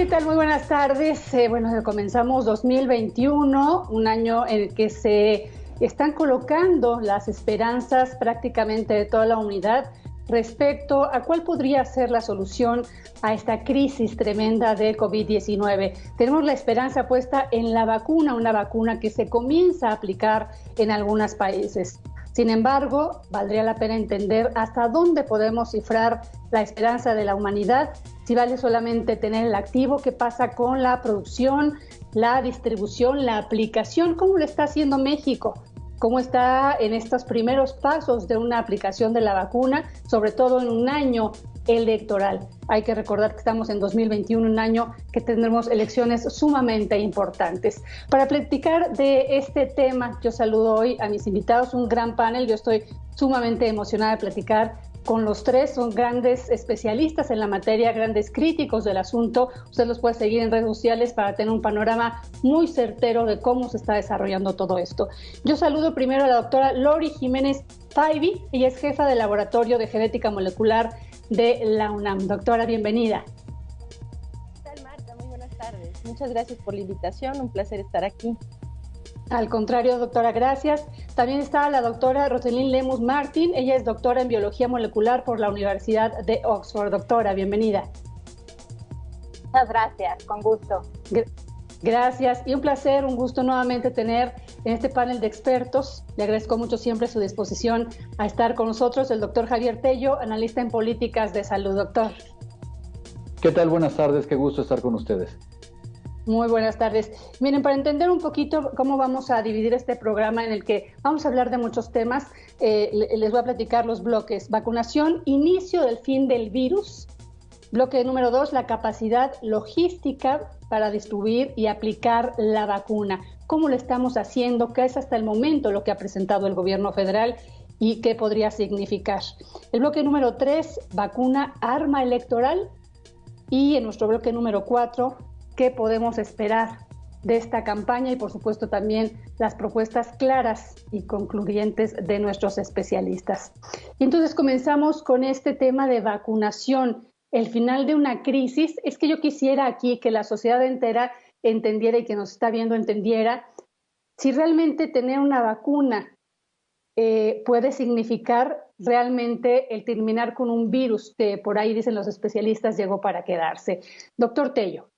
¿Qué tal? Muy buenas tardes. Bueno, comenzamos 2021, un año en el que se están colocando las esperanzas prácticamente de toda la humanidad respecto a cuál podría ser la solución a esta crisis tremenda de COVID-19. Tenemos la esperanza puesta en la vacuna, una vacuna que se comienza a aplicar en algunos países. Sin embargo, valdría la pena entender hasta dónde podemos cifrar la esperanza de la humanidad, si vale solamente tener el activo, qué pasa con la producción, la distribución, la aplicación, cómo lo está haciendo México, cómo está en estos primeros pasos de una aplicación de la vacuna, sobre todo en un año electoral. Hay que recordar que estamos en 2021, un año que tendremos elecciones sumamente importantes. Para platicar de este tema, yo saludo hoy a mis invitados, un gran panel. Yo estoy sumamente emocionada de platicar con los tres. Son grandes especialistas en la materia, grandes críticos del asunto. Usted los puede seguir en redes sociales para tener un panorama muy certero de cómo se está desarrollando todo esto. Yo saludo primero a la doctora Lori Jiménez Taibi. Ella es jefa del Laboratorio de Genética Molecular de la UNAM. Doctora, bienvenida. ¿Qué tal, Marta? Muy buenas tardes. Muchas gracias por la invitación, un placer estar aquí. Al contrario, doctora, gracias. También está la doctora Rosalind Lemus Martin. Ella es doctora en Biología Molecular por la Universidad de Oxford. Doctora, bienvenida. Muchas gracias, con gusto. Gracias y un placer, un gusto nuevamente tener en este panel de expertos. Le agradezco mucho siempre su disposición a estar con nosotros el doctor Javier Tello, analista en políticas de salud. Doctor. ¿Qué tal? Buenas tardes, qué gusto estar con ustedes. Muy buenas tardes. Miren, para entender un poquito cómo vamos a dividir este programa en el que vamos a hablar de muchos temas, les voy a platicar los bloques. Vacunación, inicio del fin del virus. Bloque número 2, la capacidad logística para distribuir y aplicar la vacuna. ¿Cómo lo estamos haciendo? ¿Qué es hasta el momento lo que ha presentado el gobierno federal y qué podría significar? El bloque número 3, vacuna, arma electoral. Y en nuestro bloque número 4, ¿qué podemos esperar de esta campaña? Y por supuesto también las propuestas claras y concluyentes de nuestros especialistas. Y entonces comenzamos con este tema de vacunación. El final de una crisis. Es que yo quisiera aquí que la sociedad entera entendiera y que nos está viendo entendiera si realmente tener una vacuna puede significar realmente el terminar con un virus que por ahí dicen los especialistas llegó para quedarse. Doctor Tello.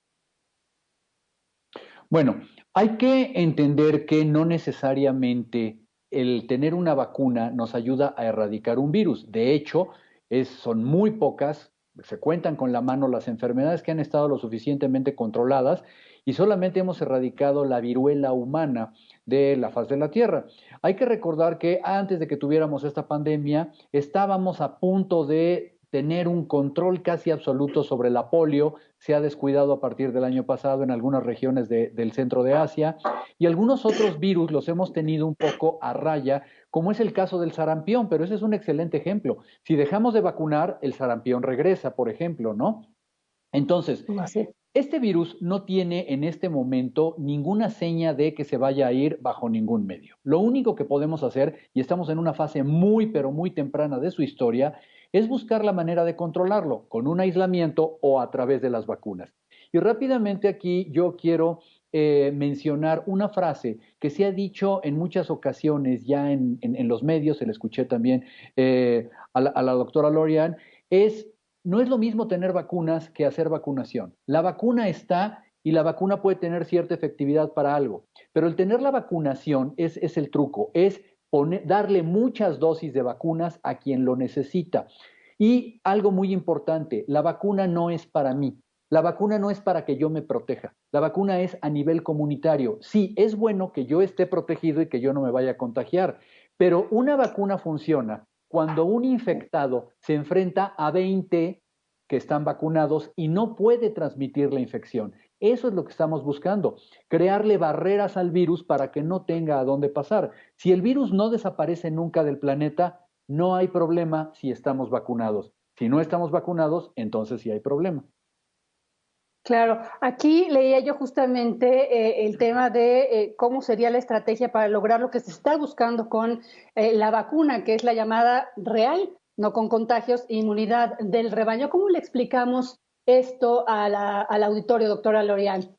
Bueno, hay que entender que no necesariamente el tener una vacuna nos ayuda a erradicar un virus. De hecho, son muy pocas. Se cuentan con la mano las enfermedades que han estado lo suficientemente controladas y solamente hemos erradicado la viruela humana de la faz de la Tierra. Hay que recordar que antes de que tuviéramos esta pandemia, estábamos a punto de tener un control casi absoluto sobre la polio. Se ha descuidado a partir del año pasado en algunas regiones del centro de Asia y algunos otros virus los hemos tenido un poco a raya, como es el caso del sarampión, pero ese es un excelente ejemplo. Si dejamos de vacunar, el sarampión regresa, por ejemplo, ¿no? Entonces, este virus no tiene en este momento ninguna seña de que se vaya a ir bajo ningún medio. Lo único que podemos hacer, y estamos en una fase muy, pero muy temprana de su historia, es buscar la manera de controlarlo con un aislamiento o a través de las vacunas. Y rápidamente aquí yo quiero mencionar una frase que se ha dicho en muchas ocasiones ya en los medios, se la escuché también a la doctora Lorian, no es lo mismo tener vacunas que hacer vacunación. La vacuna está y la vacuna puede tener cierta efectividad para algo, pero el tener la vacunación es el truco, es darle muchas dosis de vacunas a quien lo necesita. Y algo muy importante, la vacuna no es para mí. La vacuna no es para que yo me proteja, la vacuna es a nivel comunitario. Sí, es bueno que yo esté protegido y que yo no me vaya a contagiar, pero una vacuna funciona cuando un infectado se enfrenta a 20 que están vacunados y no puede transmitir la infección. Eso es lo que estamos buscando, crearle barreras al virus para que no tenga a dónde pasar. Si el virus no desaparece nunca del planeta, no hay problema si estamos vacunados. Si no estamos vacunados, entonces sí hay problema. Claro, aquí leía yo justamente el tema de cómo sería la estrategia para lograr lo que se está buscando con la vacuna, que es la llamada real, no con contagios, inmunidad del rebaño. ¿Cómo le explicamos esto al auditorio, doctora L'Oreal?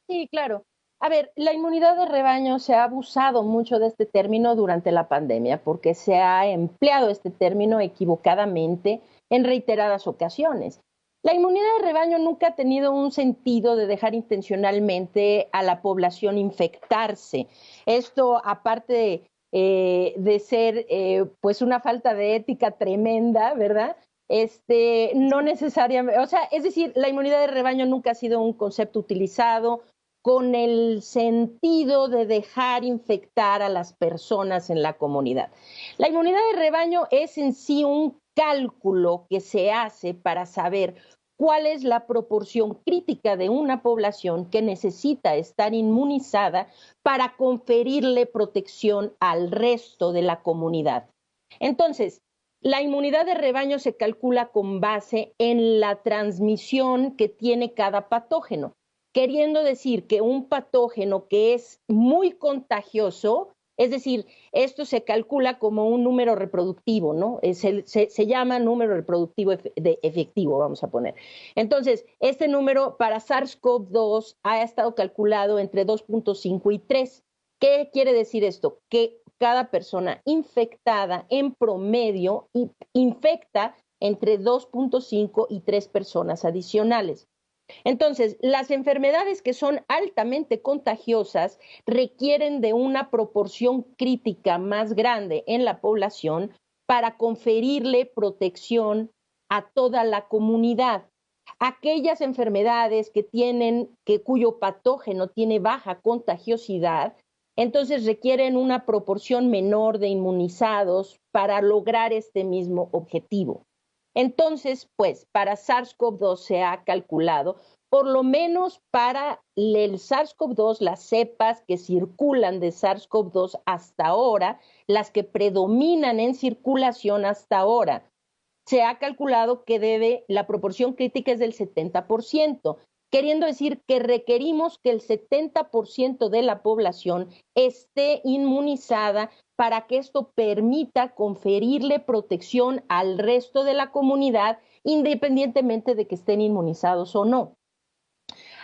Sí, claro. A ver, la inmunidad de rebaño se ha abusado mucho de este término durante la pandemia porque se ha empleado este término equivocadamente en reiteradas ocasiones. La inmunidad de rebaño nunca ha tenido un sentido de dejar intencionalmente a la población infectarse. Esto, aparte de ser pues una falta de ética tremenda, ¿verdad? No necesariamente, o sea, es decir, la inmunidad de rebaño nunca ha sido un concepto utilizado con el sentido de dejar infectar a las personas en la comunidad. La inmunidad de rebaño es en sí un cálculo que se hace para saber cuál es la proporción crítica de una población que necesita estar inmunizada para conferirle protección al resto de la comunidad. Entonces, la inmunidad de rebaño se calcula con base en la transmisión que tiene cada patógeno, queriendo decir que un patógeno que es muy contagioso, es decir, esto se calcula como un número reproductivo, ¿no? Se llama número reproductivo efectivo, vamos a poner. Entonces, este número para SARS-CoV-2 ha estado calculado entre 2.5 y 3. ¿Qué quiere decir esto? Que cada persona infectada en promedio infecta entre 2.5 y 3 personas adicionales. Entonces, las enfermedades que son altamente contagiosas requieren de una proporción crítica más grande en la población para conferirle protección a toda la comunidad. Aquellas enfermedades cuyo patógeno tiene baja contagiosidad, entonces requieren una proporción menor de inmunizados para lograr este mismo objetivo. Entonces, pues, para SARS-CoV-2 se ha calculado, por lo menos para el SARS-CoV-2, las cepas que circulan de SARS-CoV-2 hasta ahora, las que predominan en circulación hasta ahora, se ha calculado que la proporción crítica es del 70%, queriendo decir que requerimos que el 70% de la población esté inmunizada para que esto permita conferirle protección al resto de la comunidad, independientemente de que estén inmunizados o no.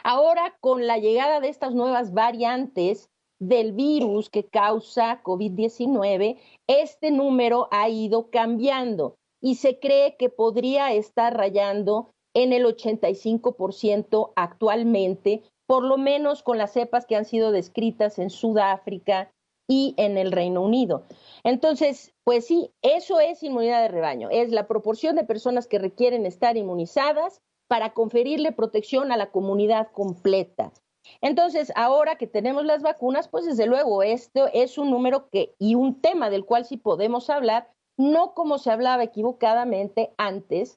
Ahora, con la llegada de estas nuevas variantes del virus que causa COVID-19, este número ha ido cambiando y se cree que podría estar rayando en el 85% actualmente, por lo menos con las cepas que han sido descritas en Sudáfrica y en el Reino Unido. Entonces, pues sí, eso es inmunidad de rebaño, es la proporción de personas que requieren estar inmunizadas para conferirle protección a la comunidad completa. Entonces, ahora que tenemos las vacunas, pues desde luego esto es un número y un tema del cual sí podemos hablar, no como se hablaba equivocadamente antes,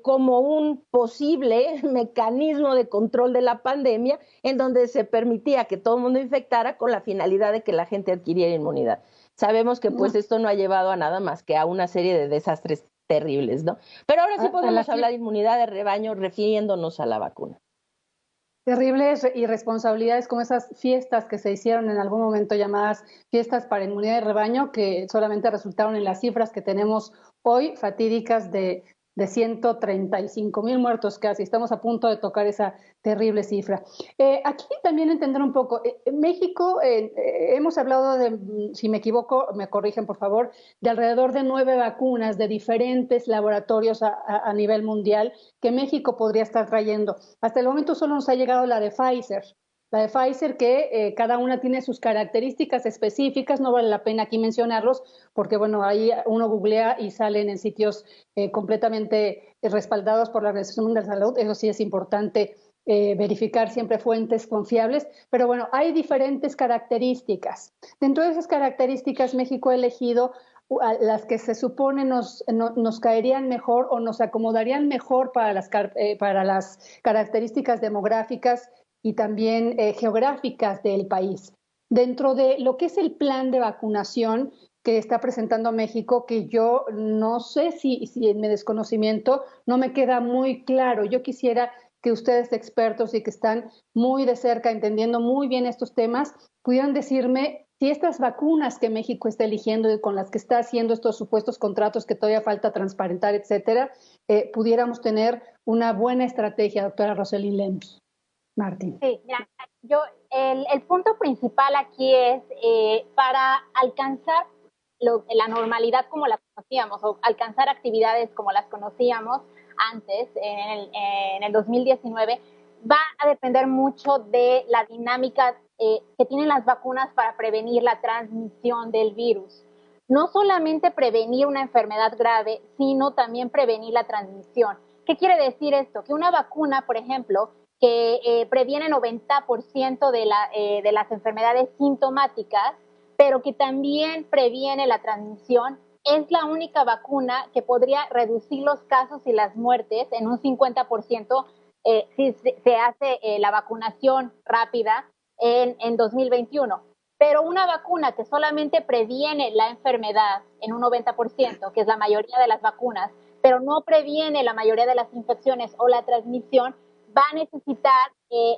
como un posible mecanismo de control de la pandemia en donde se permitía que todo el mundo infectara con la finalidad de que la gente adquiriera inmunidad. Sabemos que pues esto no ha llevado a nada más que a una serie de desastres terribles, ¿no? Pero ahora sí podemos hablar de inmunidad de rebaño refiriéndonos a la vacuna. Terribles irresponsabilidades como esas fiestas que se hicieron en algún momento llamadas fiestas para inmunidad de rebaño, que solamente resultaron en las cifras que tenemos hoy, fatídicas de 135,000 muertos casi. Estamos a punto de tocar esa terrible cifra. Aquí también entender un poco, México, hemos hablado de, si me equivoco, me corrigen por favor, de alrededor de 9 vacunas de diferentes laboratorios a nivel mundial que México podría estar trayendo. Hasta el momento solo nos ha llegado la de Pfizer. La de Pfizer que cada una tiene sus características específicas, no vale la pena aquí mencionarlos porque bueno, ahí uno googlea y salen en sitios completamente respaldados por la Organización Mundial de la Salud, eso sí es importante verificar siempre fuentes confiables, pero bueno, hay diferentes características. Dentro de esas características, México ha elegido las que se supone nos caerían mejor o nos acomodarían mejor para las características demográficas y también geográficas del país. Dentro de lo que es el plan de vacunación que está presentando México, que yo no sé si en mi desconocimiento no me queda muy claro. Yo quisiera que ustedes expertos y que están muy de cerca entendiendo muy bien estos temas, pudieran decirme si estas vacunas que México está eligiendo y con las que está haciendo estos supuestos contratos que todavía falta transparentar, etcétera, pudiéramos tener una buena estrategia, doctora Roselyn Lemus. Martín. Sí, ya, el punto principal aquí es para alcanzar la normalidad como la conocíamos o alcanzar actividades como las conocíamos antes, en el 2019, va a depender mucho de la dinámica que tienen las vacunas para prevenir la transmisión del virus. No solamente prevenir una enfermedad grave, sino también prevenir la transmisión. ¿Qué quiere decir esto? Que una vacuna, por ejemplo, que previene 90% de las enfermedades sintomáticas, pero que también previene la transmisión, es la única vacuna que podría reducir los casos y las muertes en un 50% si se hace la vacunación rápida en 2021. Pero una vacuna que solamente previene la enfermedad en un 90%, que es la mayoría de las vacunas, pero no previene la mayoría de las infecciones o la transmisión, va a necesitar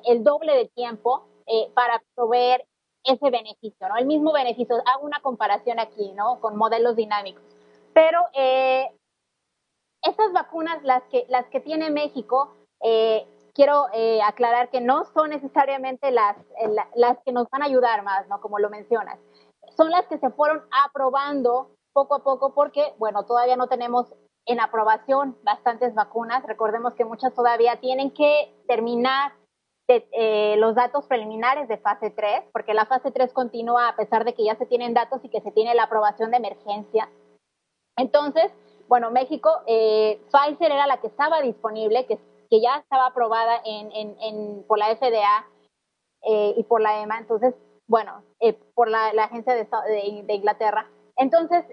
el doble de tiempo para proveer ese beneficio, ¿no? El mismo beneficio. Hago una comparación aquí, ¿no? Con modelos dinámicos. Pero estas vacunas, las que tiene México, quiero aclarar que no son necesariamente las que nos van a ayudar más, ¿no? Como lo mencionas. Son las que se fueron aprobando poco a poco porque, bueno, todavía no tenemos en aprobación bastantes vacunas. Recordemos que muchas todavía tienen que terminar los datos preliminares de fase 3, porque la fase 3 continúa a pesar de que ya se tienen datos y que se tiene la aprobación de emergencia. Entonces, bueno, México, Pfizer era la que estaba disponible, que ya estaba aprobada por la FDA y por la EMA, entonces, bueno, por la Agencia de Inglaterra. Entonces,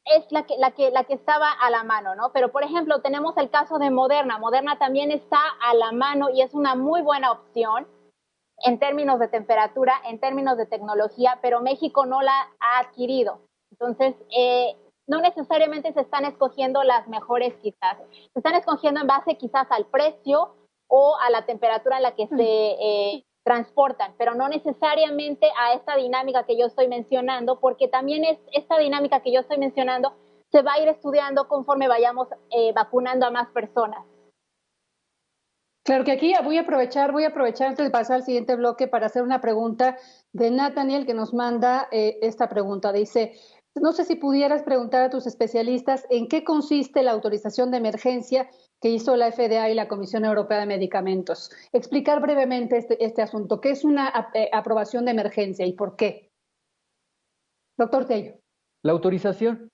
es la que estaba a la mano, ¿no? Pero, por ejemplo, tenemos el caso de Moderna. Moderna también está a la mano y es una muy buena opción en términos de temperatura, en términos de tecnología, pero México no la ha adquirido. Entonces, no necesariamente se están escogiendo las mejores quizás. Se están escogiendo en base quizás al precio o a la temperatura en la que se transportan, pero no necesariamente a esta dinámica que yo estoy mencionando, porque también esta dinámica que yo estoy mencionando se va a ir estudiando conforme vayamos vacunando a más personas. Claro que aquí voy a aprovechar antes de pasar al siguiente bloque para hacer una pregunta de Nathaniel que nos manda esta pregunta. Dice, no sé si pudieras preguntar a tus especialistas en qué consiste la autorización de emergencia que hizo la FDA y la Comisión Europea de Medicamentos. Explicar brevemente este asunto. ¿Qué es una aprobación de emergencia y por qué? Doctor Tello. La autorización,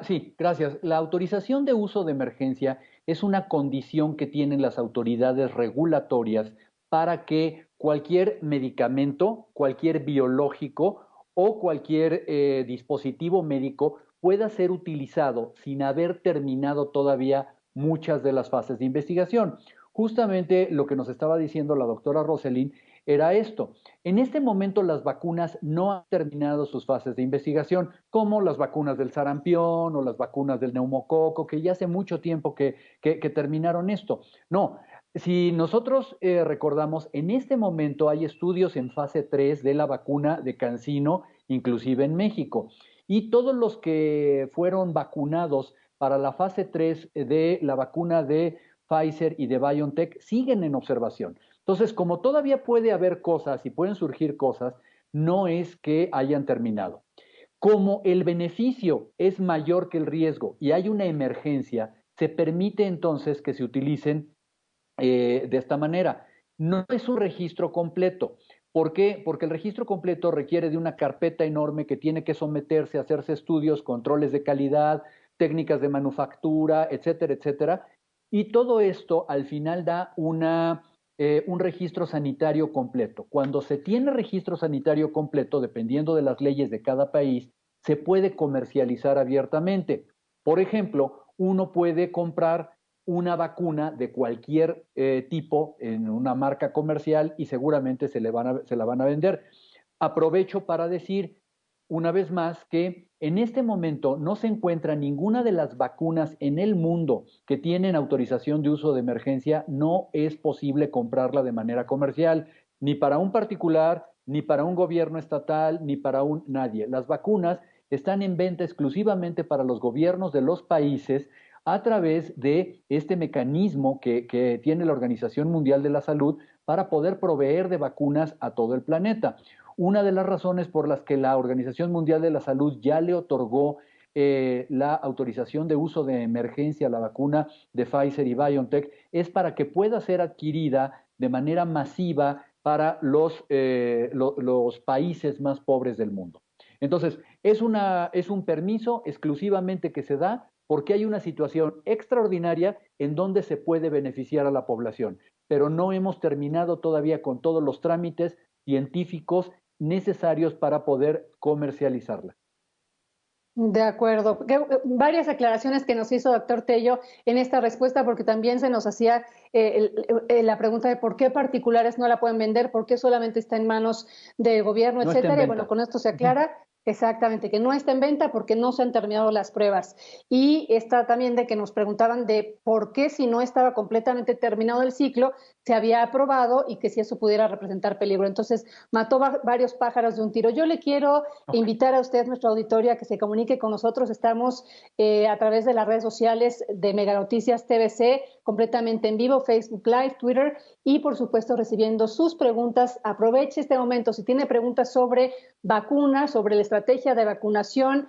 sí, gracias. La autorización de uso de emergencia es una condición que tienen las autoridades regulatorias para que cualquier medicamento, cualquier biológico o cualquier dispositivo médico pueda ser utilizado sin haber terminado todavía muchas de las fases de investigación. Justamente lo que nos estaba diciendo la doctora Roselyn era esto. En este momento las vacunas no han terminado sus fases de investigación, como las vacunas del sarampión o las vacunas del neumococo, que ya hace mucho tiempo que terminaron esto. No, si nosotros recordamos, en este momento hay estudios en fase 3 de la vacuna de CanSino, inclusive en México. Y todos los que fueron vacunados para la fase 3 de la vacuna de Pfizer y de BioNTech siguen en observación. Entonces, como todavía puede haber cosas y pueden surgir cosas, no es que hayan terminado. Como el beneficio es mayor que el riesgo y hay una emergencia, se permite entonces que se utilicen de esta manera. No es un registro completo. ¿Por qué? Porque el registro completo requiere de una carpeta enorme que tiene que someterse a hacerse estudios, controles de calidad, técnicas de manufactura, etcétera, etcétera. Y todo esto al final da un registro sanitario completo. Cuando se tiene registro sanitario completo, dependiendo de las leyes de cada país, se puede comercializar abiertamente. Por ejemplo, uno puede comprar una vacuna de cualquier tipo en una marca comercial y seguramente se la van a vender. Aprovecho para decir una vez más que en este momento no se encuentra ninguna de las vacunas en el mundo que tienen autorización de uso de emergencia, no es posible comprarla de manera comercial, ni para un particular, ni para un gobierno estatal, ni para nadie. Las vacunas están en venta exclusivamente para los gobiernos de los países a través de este mecanismo que tiene la Organización Mundial de la Salud para poder proveer de vacunas a todo el planeta. Una de las razones por las que la Organización Mundial de la Salud ya le otorgó la autorización de uso de emergencia a la vacuna de Pfizer y BioNTech es para que pueda ser adquirida de manera masiva para los países más pobres del mundo. Entonces, es un permiso exclusivamente que se da porque hay una situación extraordinaria en donde se puede beneficiar a la población, pero no hemos terminado todavía con todos los trámites científicos necesarios para poder comercializarla. De acuerdo. Varias aclaraciones que nos hizo doctor Tello en esta respuesta, porque también se nos hacía la pregunta de por qué particulares no la pueden vender, por qué solamente está en manos del gobierno, etcétera. Y bueno, con esto se aclara. Exactamente, que no está en venta porque no se han terminado las pruebas. Y está también de que nos preguntaban de por qué, si no estaba completamente terminado el ciclo, se había aprobado y que si eso pudiera representar peligro. Entonces, mató varios pájaros de un tiro. Yo le quiero invitar a usted, nuestra auditoria, a que se comunique con nosotros. Estamos a través de las redes sociales de Mega Noticias TVC, completamente en vivo, Facebook Live, Twitter, y por supuesto recibiendo sus preguntas. Aproveche este momento. Si tiene preguntas sobre vacunas, sobre la estrategia de vacunación,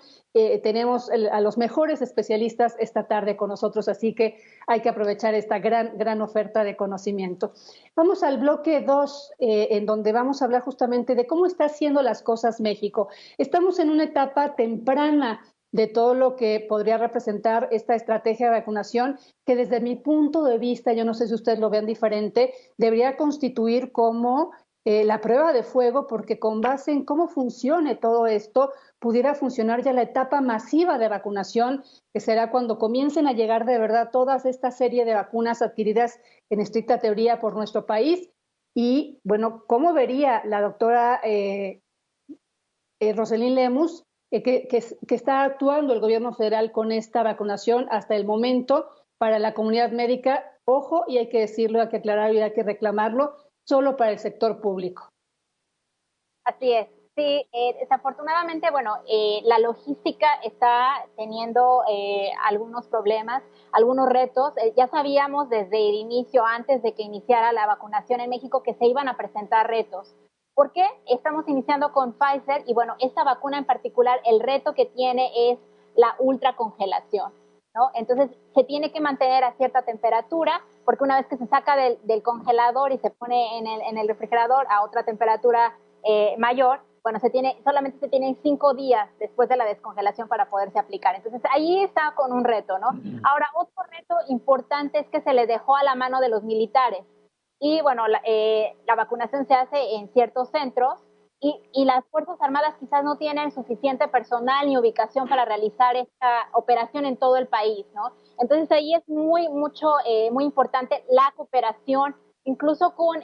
tenemos a los mejores especialistas esta tarde con nosotros, así que hay que aprovechar esta gran oferta de conocimiento. Vamos al bloque 2, en donde vamos a hablar justamente de cómo está haciendo las cosas México. Estamos en una etapa temprana de todo lo que podría representar esta estrategia de vacunación, que desde mi punto de vista, yo no sé si ustedes lo vean diferente, debería constituir como la prueba de fuego, porque con base en cómo funcione todo esto, pudiera funcionar ya la etapa masiva de vacunación, que será cuando comiencen a llegar de verdad todas esta serie de vacunas adquiridas en estricta teoría por nuestro país. Y bueno, ¿cómo vería la doctora Roselyn Lemus que está actuando el gobierno federal con esta vacunación hasta el momento para la comunidad médica? Ojo, y hay que decirlo, hay que aclararlo y hay que reclamarlo, solo para el sector público. Así es. Sí, desafortunadamente, bueno, la logística está teniendo algunos problemas, algunos retos. Ya sabíamos desde el inicio, antes de que iniciara la vacunación en México, que se iban a presentar retos. ¿Por qué? Estamos iniciando con Pfizer y bueno, esta vacuna en particular, el reto que tiene es la ultracongelación, ¿no? Entonces, se tiene que mantener a cierta temperatura, porque una vez que se saca del congelador y se pone en el refrigerador a otra temperatura mayor, bueno, solamente se tienen 5 días después de la descongelación para poderse aplicar. Entonces, ahí está con un reto, ¿no? Ahora, otro reto importante es que se le dejó a la mano de los militares. Y bueno, la vacunación se hace en ciertos centros y las Fuerzas Armadas quizás no tienen suficiente personal ni ubicación para realizar esta operación en todo el país, ¿no? Entonces ahí es muy importante la cooperación, incluso con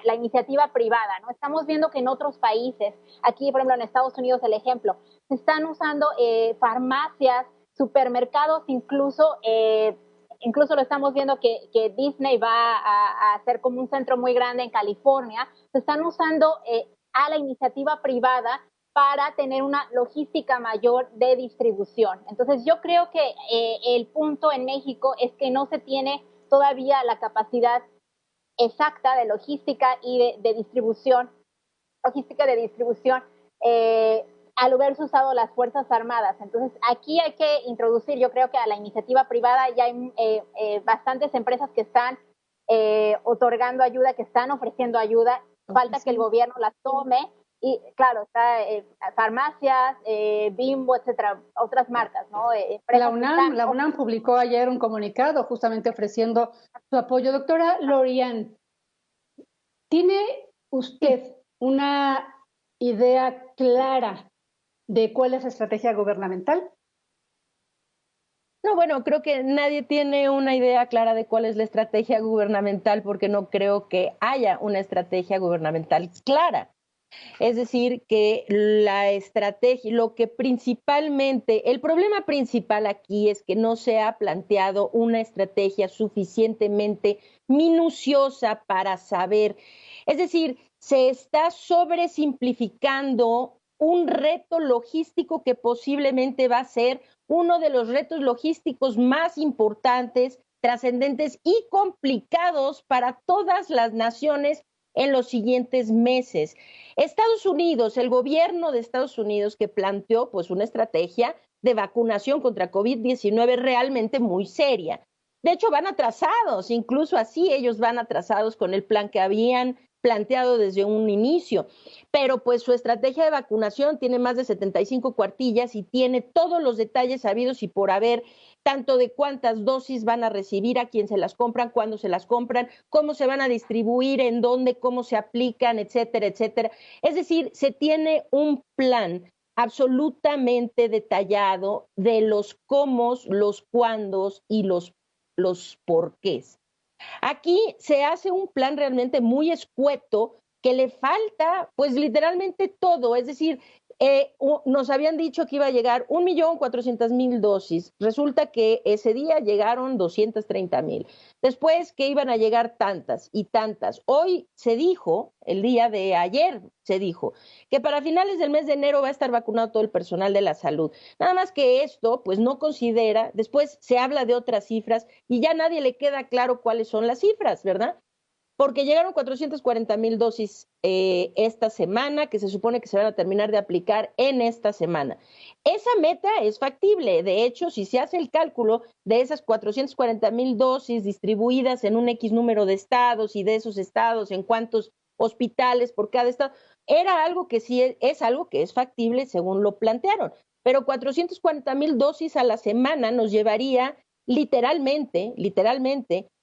la iniciativa privada, ¿no? Estamos viendo que en otros países, aquí por ejemplo en Estados Unidos el ejemplo, se están usando farmacias, supermercados, incluso lo estamos viendo que Disney va a hacer como un centro muy grande en California, se están usando a la iniciativa privada para tener una logística mayor de distribución. Entonces yo creo que el punto en México es que no se tiene todavía la capacidad exacta de logística y de distribución, al haberse usado las Fuerzas Armadas. Entonces, aquí hay que introducir, yo creo que a la iniciativa privada ya hay bastantes empresas que están otorgando ayuda, que están ofreciendo ayuda. Falta que el gobierno las tome y, claro, está farmacias, Bimbo, etcétera, otras marcas, ¿no? La UNAM publicó ayer un comunicado justamente ofreciendo su apoyo. Doctora Lorian, ¿tiene usted una idea clara de cuál es la estrategia gubernamental? No, bueno, creo que nadie tiene una idea clara de cuál es la estrategia gubernamental porque no creo que haya una estrategia gubernamental clara. Es decir, que la estrategia, el problema principal aquí es que no se ha planteado una estrategia suficientemente minuciosa para saber. Es decir, se está sobresimplificando un reto logístico que posiblemente va a ser uno de los retos logísticos más importantes, trascendentes y complicados para todas las naciones en los siguientes meses. Estados Unidos, el gobierno de Estados Unidos, que planteó pues una estrategia de vacunación contra COVID-19 realmente muy seria. De hecho, van atrasados, incluso así ellos van atrasados con el plan que habían planteado desde un inicio. Pero pues su estrategia de vacunación tiene más de 75 cuartillas y tiene todos los detalles habidos y por haber, tanto de cuántas dosis van a recibir, a quién se las compran, cuándo se las compran, cómo se van a distribuir, en dónde, cómo se aplican, etcétera, etcétera. Es decir, se tiene un plan absolutamente detallado de los cómo, los cuándos y los porqués. Aquí se hace un plan realmente muy escueto que le falta pues literalmente todo, es decir, nos habían dicho que iba a llegar 1.400.000 dosis, resulta que ese día llegaron 230.000, después que iban a llegar tantas y tantas. Hoy se dijo, el día de ayer se dijo, que para finales del mes de enero va a estar vacunado todo el personal de la salud. Nada más que esto pues no considera, después se habla de otras cifras y ya nadie le queda claro cuáles son las cifras, ¿verdad? Porque llegaron 440.000 dosis esta semana, que se supone que se van a terminar de aplicar en esta semana. Esa meta es factible. De hecho, si se hace el cálculo de esas 440.000 dosis distribuidas en un X número de estados y de esos estados en cuántos hospitales por cada estado, era algo que sí es algo que es factible según lo plantearon. Pero 440.000 dosis a la semana nos llevaría literalmente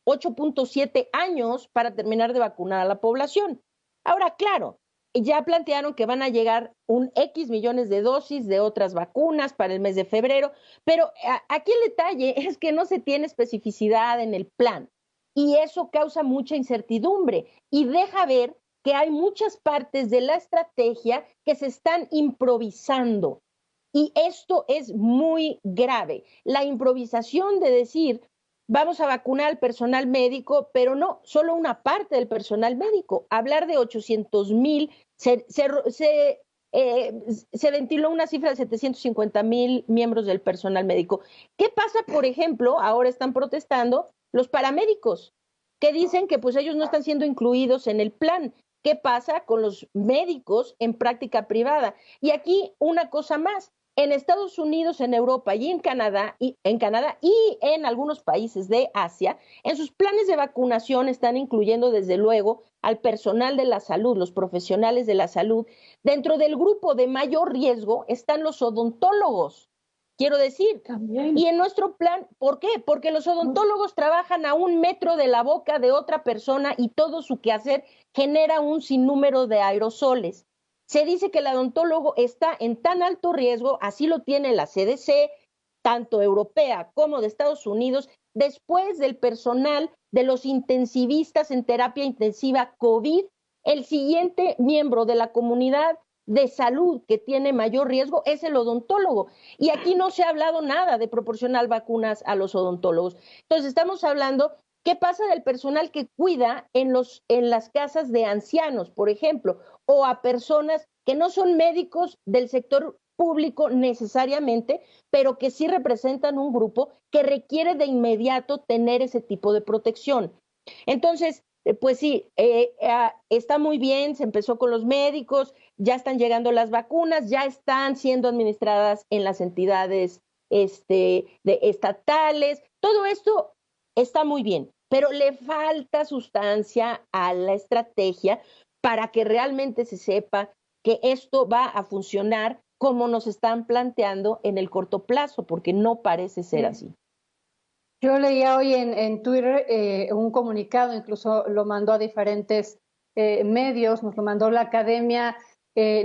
8.7 años para terminar de vacunar a la población. Ahora, claro, ya plantearon que van a llegar un X millones de dosis de otras vacunas para el mes de febrero, pero aquí el detalle es que no se tiene especificidad en el plan y eso causa mucha incertidumbre y deja ver que hay muchas partes de la estrategia que se están improvisando y esto es muy grave. La improvisación de decir vamos a vacunar al personal médico, pero no, solo una parte del personal médico. Hablar de 800.000, se ventiló una cifra de 750.000 miembros del personal médico. ¿Qué pasa, por ejemplo, ahora están protestando los paramédicos, que dicen que pues ellos no están siendo incluidos en el plan? ¿Qué pasa con los médicos en práctica privada? Y aquí una cosa más. En Estados Unidos, en Europa y en Canadá y en algunos países de Asia, en sus planes de vacunación están incluyendo desde luego al personal de la salud, los profesionales de la salud. Dentro del grupo de mayor riesgo están los odontólogos, quiero decir. También. Y en nuestro plan, ¿por qué? Porque los odontólogos trabajan a 1 metro de la boca de otra persona y todo su quehacer genera un sinnúmero de aerosoles. Se dice que el odontólogo está en tan alto riesgo, así lo tiene la CDC, tanto europea como de Estados Unidos, después del personal de los intensivistas en terapia intensiva COVID, el siguiente miembro de la comunidad de salud que tiene mayor riesgo es el odontólogo. Y aquí no se ha hablado nada de proporcionar vacunas a los odontólogos. Entonces estamos hablando, ¿qué pasa del personal que cuida en las casas de ancianos, por ejemplo, o a personas que no son médicos del sector público necesariamente, pero que sí representan un grupo que requiere de inmediato tener ese tipo de protección? Entonces, pues sí, está muy bien, se empezó con los médicos, ya están llegando las vacunas, ya están siendo administradas en las entidades estatales, todo esto está muy bien, pero le falta sustancia a la estrategia para que realmente se sepa que esto va a funcionar como nos están planteando en el corto plazo, porque no parece ser así. Yo leía hoy en Twitter un comunicado, incluso lo mandó a diferentes medios, nos lo mandó la Academia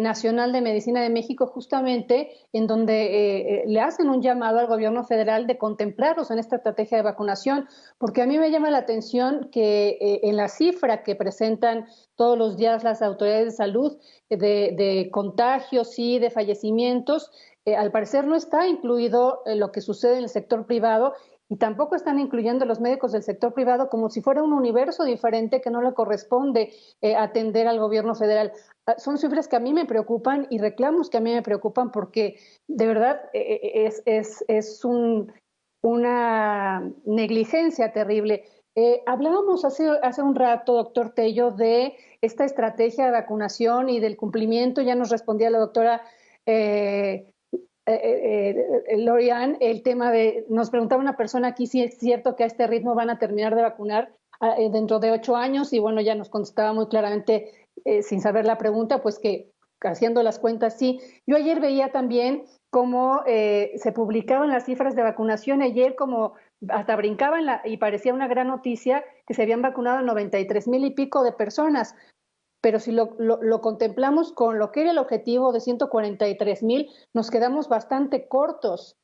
Nacional de Medicina de México, justamente en donde le hacen un llamado al gobierno federal de contemplarlos en esta estrategia de vacunación, porque a mí me llama la atención que en la cifra que presentan todos los días las autoridades de salud de contagios y de fallecimientos, al parecer no está incluido lo que sucede en el sector privado y tampoco están incluyendo los médicos del sector privado como si fuera un universo diferente que no le corresponde atender al gobierno federal. son cifras que a mí me preocupan y reclamos que a mí me preocupan porque de verdad es una negligencia terrible. Hablábamos hace un rato, doctor Tello, de esta estrategia de vacunación y del cumplimiento. Ya nos respondía la doctora Lorian, el tema de, nos preguntaba una persona aquí si es cierto que a este ritmo van a terminar de vacunar dentro de 8 años, y bueno, ya nos contestaba muy claramente, sin saber la pregunta, pues que haciendo las cuentas sí. Yo ayer veía también cómo se publicaban las cifras de vacunación, ayer como hasta brincaban y parecía una gran noticia que se habían vacunado 93,000 y pico de personas. Pero si lo contemplamos con lo que era el objetivo de 143,000, nos quedamos bastante cortos.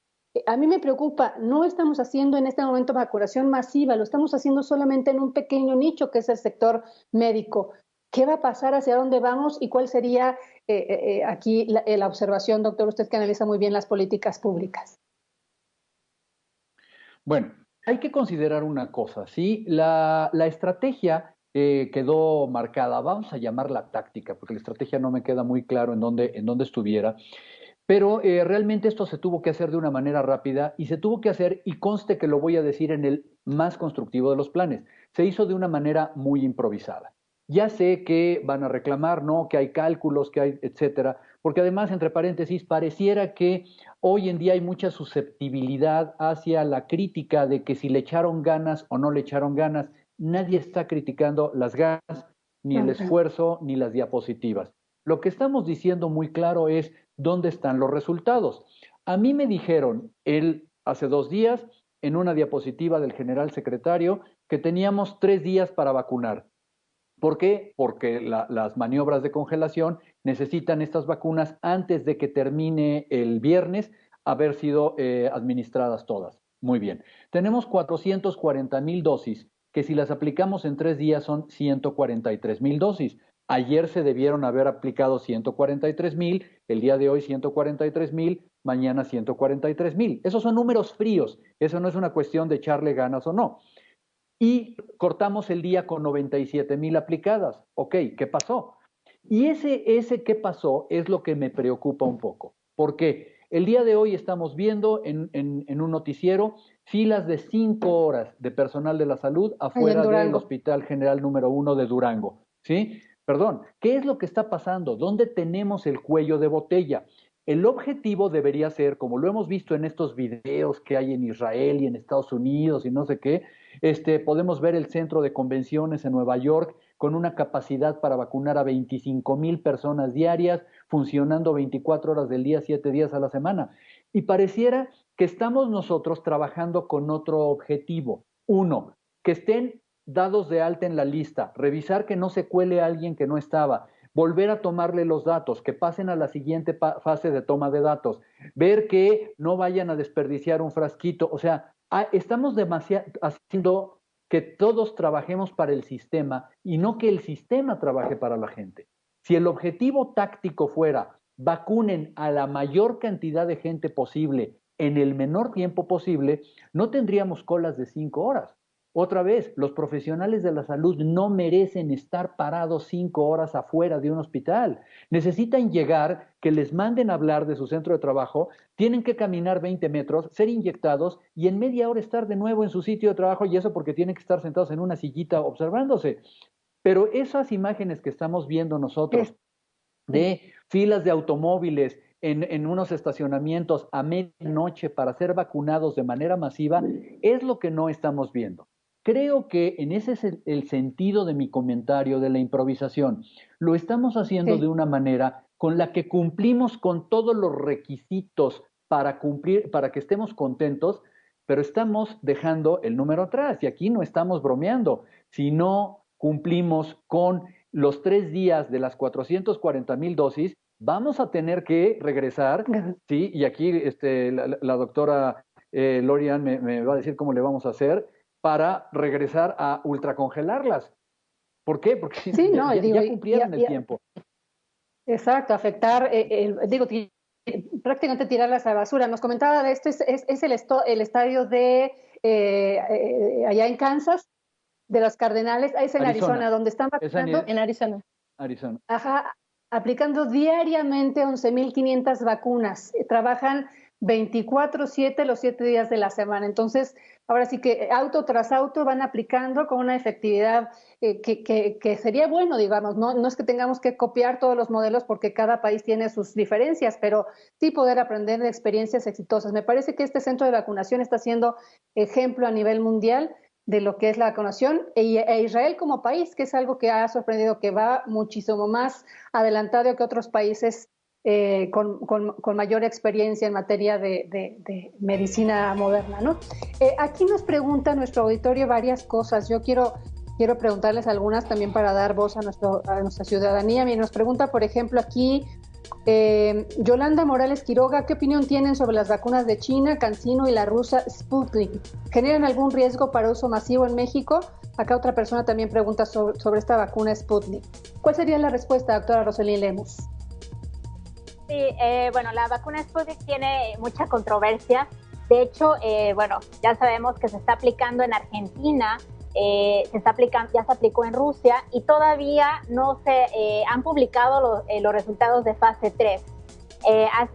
A mí me preocupa, no estamos haciendo en este momento vacunación masiva, lo estamos haciendo solamente en un pequeño nicho que es el sector médico. ¿Qué va a pasar? ¿Hacia dónde vamos? ¿Y cuál sería aquí la observación, doctor, usted que analiza muy bien las políticas públicas? Bueno, hay que considerar una cosa, ¿sí? La estrategia quedó marcada, vamos a llamarla táctica, porque la estrategia no me queda muy claro en dónde estuviera, pero realmente esto se tuvo que hacer de una manera rápida y se tuvo que hacer, y conste que lo voy a decir en el más constructivo de los planes, se hizo de una manera muy improvisada. Ya sé que van a reclamar, ¿no? Que hay cálculos, que hay, etcétera, porque además, entre paréntesis, pareciera que hoy en día hay mucha susceptibilidad hacia la crítica de que si le echaron ganas o no le echaron ganas. Nadie está criticando las ganas, ni el esfuerzo, ni las diapositivas. Lo que estamos diciendo muy claro es dónde están los resultados. A mí me dijeron hace 2 días, en una diapositiva del general secretario, que teníamos 3 días para vacunar. ¿Por qué? Porque las maniobras de congelación necesitan estas vacunas antes de que termine el viernes haber sido administradas todas. Muy bien. Tenemos 440,000 dosis, que si las aplicamos en 3 días son 143,000 dosis. Ayer se debieron haber aplicado 143,000, el día de hoy 143,000, mañana 143,000. Esos son números fríos, eso no es una cuestión de echarle ganas o no. Y cortamos el día con 97,000 aplicadas. Ok, ¿qué pasó? Y ese qué pasó es lo que me preocupa un poco. Porque el día de hoy estamos viendo en un noticiero filas de 5 horas de personal de la salud afuera del Hospital General número 1 de Durango. ¿Sí? Perdón, ¿qué es lo que está pasando? ¿Dónde tenemos el cuello de botella? El objetivo debería ser, como lo hemos visto en estos videos que hay en Israel y en Estados Unidos y no sé qué, podemos ver el centro de convenciones en Nueva York con una capacidad para vacunar a 25,000 personas diarias, funcionando 24 horas del día, 7 días a la semana. Y pareciera que estamos nosotros trabajando con otro objetivo. Uno, que estén dados de alta en la lista, revisar que no se cuele a alguien que no estaba, volver a tomarle los datos, que pasen a la siguiente fase de toma de datos, ver que no vayan a desperdiciar un frasquito. O sea, estamos haciendo que todos trabajemos para el sistema y no que el sistema trabaje para la gente. Si el objetivo táctico fuera vacunen a la mayor cantidad de gente posible en el menor tiempo posible, no tendríamos colas de 5 horas. Otra vez, los profesionales de la salud no merecen estar parados 5 horas afuera de un hospital. Necesitan llegar, que les manden a hablar de su centro de trabajo, tienen que caminar 20 metros, ser inyectados y en media hora estar de nuevo en su sitio de trabajo, y eso porque tienen que estar sentados en una sillita observándose. Pero esas imágenes que estamos viendo nosotros de filas de automóviles en unos estacionamientos a medianoche para ser vacunados de manera masiva, es lo que no estamos viendo. Creo que en ese es el sentido de mi comentario de la improvisación. Lo estamos haciendo de una manera con la que cumplimos con todos los requisitos para que estemos contentos, pero estamos dejando el número atrás. Y aquí no estamos bromeando. Si no cumplimos con los 3 días de las 440,000 dosis, vamos a tener que regresar, ¿sí? Y aquí la doctora Lorian me va a decir cómo le vamos a hacer para regresar a ultracongelarlas. ¿Por qué? Porque ya cumplieron el tiempo. Exacto, afectar, prácticamente tirarlas a la basura. Nos comentaba de esto, es el estadio de allá en Kansas, de los Cardenales, es en Arizona donde están vacunando. En Arizona. Ajá, aplicando diariamente 11.500 vacunas. Trabajan 24/7 los 7 días de la semana. Entonces, ahora sí que auto tras auto van aplicando con una efectividad que sería bueno, digamos, no es que tengamos que copiar todos los modelos porque cada país tiene sus diferencias, pero sí poder aprender de experiencias exitosas. Me parece que este centro de vacunación está siendo ejemplo a nivel mundial de lo que es la vacunación, e Israel como país, que es algo que ha sorprendido, que va muchísimo más adelantado que otros países con mayor experiencia en materia de medicina moderna, ¿no? Aquí nos pregunta nuestro auditorio varias cosas. Yo quiero preguntarles algunas también para dar voz a nuestra ciudadanía. Y nos pregunta, por ejemplo, aquí Yolanda Morales Quiroga, ¿qué opinión tienen sobre las vacunas de China, CanSino y la rusa Sputnik? ¿Generan algún riesgo para uso masivo en México? Acá otra persona también pregunta sobre esta vacuna Sputnik. ¿Cuál sería la respuesta, doctora Roselyn Lemus? Sí, bueno, la vacuna Sputnik tiene mucha controversia. De hecho, bueno, ya sabemos que se está aplicando en Argentina, ya se aplicó en Rusia y todavía no se han publicado los resultados de fase 3.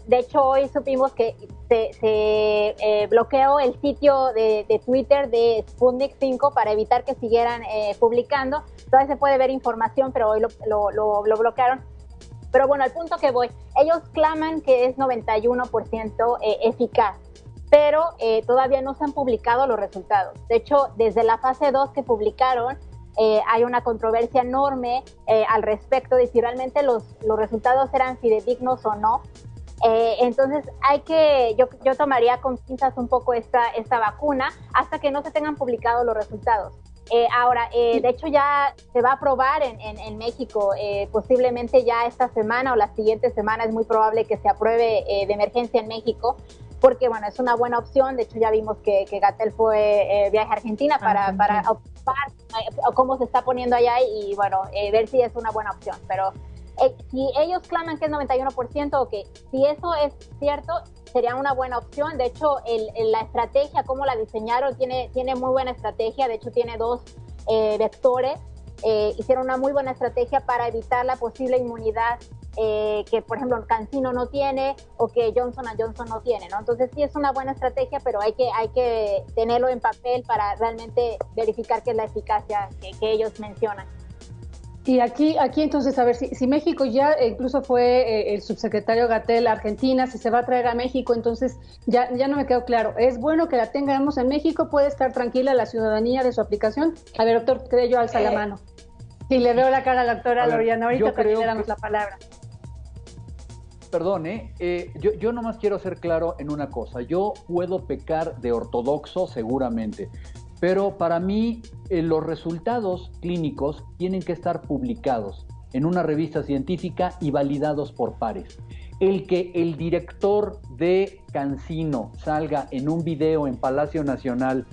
De hecho, hoy supimos que se bloqueó el sitio de Twitter de Sputnik 5 para evitar que siguieran publicando. Todavía se puede ver información, pero hoy lo bloquearon. Pero bueno, al punto que voy, ellos claman que es 91% eficaz, pero todavía no se han publicado los resultados. De hecho, desde la fase 2 que publicaron, hay una controversia enorme al respecto de si realmente los resultados eran fidedignos o no. Entonces yo tomaría con pinzas un poco esta vacuna hasta que no se tengan publicados los resultados. Ahora, de hecho ya se va a aprobar en México, posiblemente ya esta semana o la siguiente semana es muy probable que se apruebe de emergencia en México, porque bueno, es una buena opción. De hecho ya vimos que Gatell fue viaje a Argentina para observar cómo se está poniendo allá y bueno, ver si es una buena opción. Pero si ellos claman que es 91%, ok, si eso es cierto, sería una buena opción. De hecho, la estrategia, cómo la diseñaron, tiene muy buena estrategia. De hecho, tiene 2 vectores. Hicieron una muy buena estrategia para evitar la posible inmunidad que, por ejemplo, CanSino no tiene o que Johnson & Johnson no tiene, ¿no? Entonces, sí es una buena estrategia, pero hay que tenerlo en papel para realmente verificar que es la eficacia que ellos mencionan. Y aquí entonces, a ver, si México ya incluso fue el subsecretario Gatell a Argentina, si se va a traer a México, entonces ya no me quedó claro. ¿Es bueno que la tengamos en México? ¿Puede estar tranquila la ciudadanía de su aplicación? A ver, doctor, Tello, alza la mano. Y le veo la cara a la doctora Loriano, ahorita también le damos la palabra. Perdón, yo nomás quiero ser claro en una cosa. Yo puedo pecar de ortodoxo seguramente, pero para mí los resultados clínicos tienen que estar publicados en una revista científica y validados por pares. El que el director de CanSino salga en un video en Palacio Nacional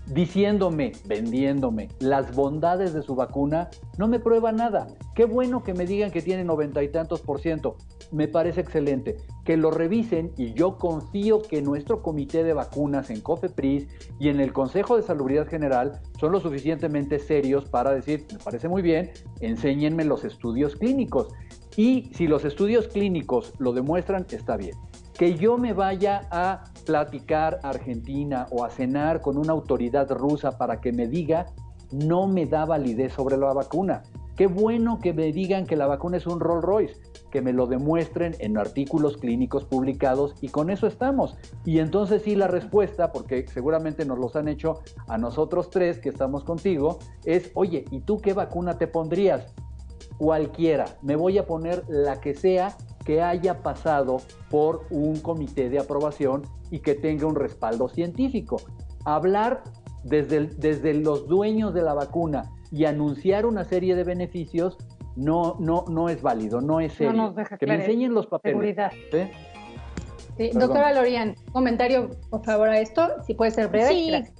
vendiéndome las bondades de su vacuna, no me prueba nada. Qué bueno que me digan que tiene 90 y tantos %. Me parece excelente. Que lo revisen y yo confío que nuestro comité de vacunas en COFEPRIS y en el Consejo de Salubridad General son lo suficientemente serios para decir, me parece muy bien, enséñenme los estudios clínicos. Y si los estudios clínicos lo demuestran, está bien. Que yo me vaya a platicar a Argentina o a cenar con una autoridad rusa para que me diga, no me da validez sobre la vacuna. Qué bueno que me digan que la vacuna es un Rolls Royce, que me lo demuestren en artículos clínicos publicados y con eso estamos. Y entonces sí, la respuesta, porque seguramente nos los han hecho a nosotros 3 que estamos contigo, es, oye, ¿y tú qué vacuna te pondrías? Cualquiera, me voy a poner la que sea que haya pasado por un comité de aprobación y que tenga un respaldo científico. Hablar desde los dueños de la vacuna y anunciar una serie de beneficios no es válido, no es serio. No nos deja que me enseñen los papeles. Seguridad. ¿Sí? Doctora Lorian, comentario, por favor, a esto, si puede ser breve. Sí. Gracias.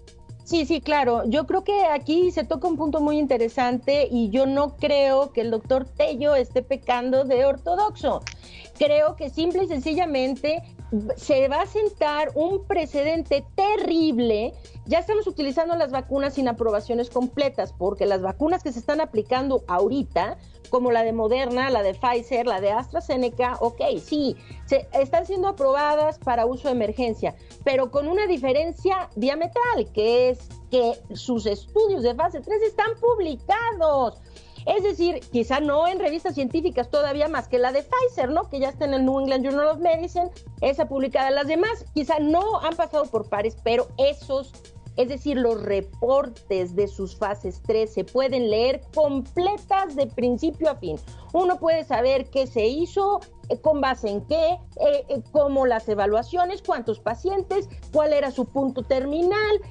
Sí, claro. Yo creo que aquí se toca un punto muy interesante y yo no creo que el doctor Tello esté pecando de ortodoxo. Creo que simple y sencillamente se va a sentar un precedente terrible. Ya estamos utilizando las vacunas sin aprobaciones completas, porque las vacunas que se están aplicando ahorita como la de Moderna, la de Pfizer, la de AstraZeneca, ok, sí, están siendo aprobadas para uso de emergencia, pero con una diferencia diametral, que es que sus estudios de fase 3 están publicados. Es decir, quizá no en revistas científicas todavía más que la de Pfizer, ¿no? Que ya está en el New England Journal of Medicine, esa publicada. Las demás quizá no han pasado por pares, pero esos, es decir, los reportes de sus fases 3 se pueden leer completas de principio a fin. Uno puede saber qué se hizo, con base en qué, cómo las evaluaciones, cuántos pacientes, cuál era su punto terminal,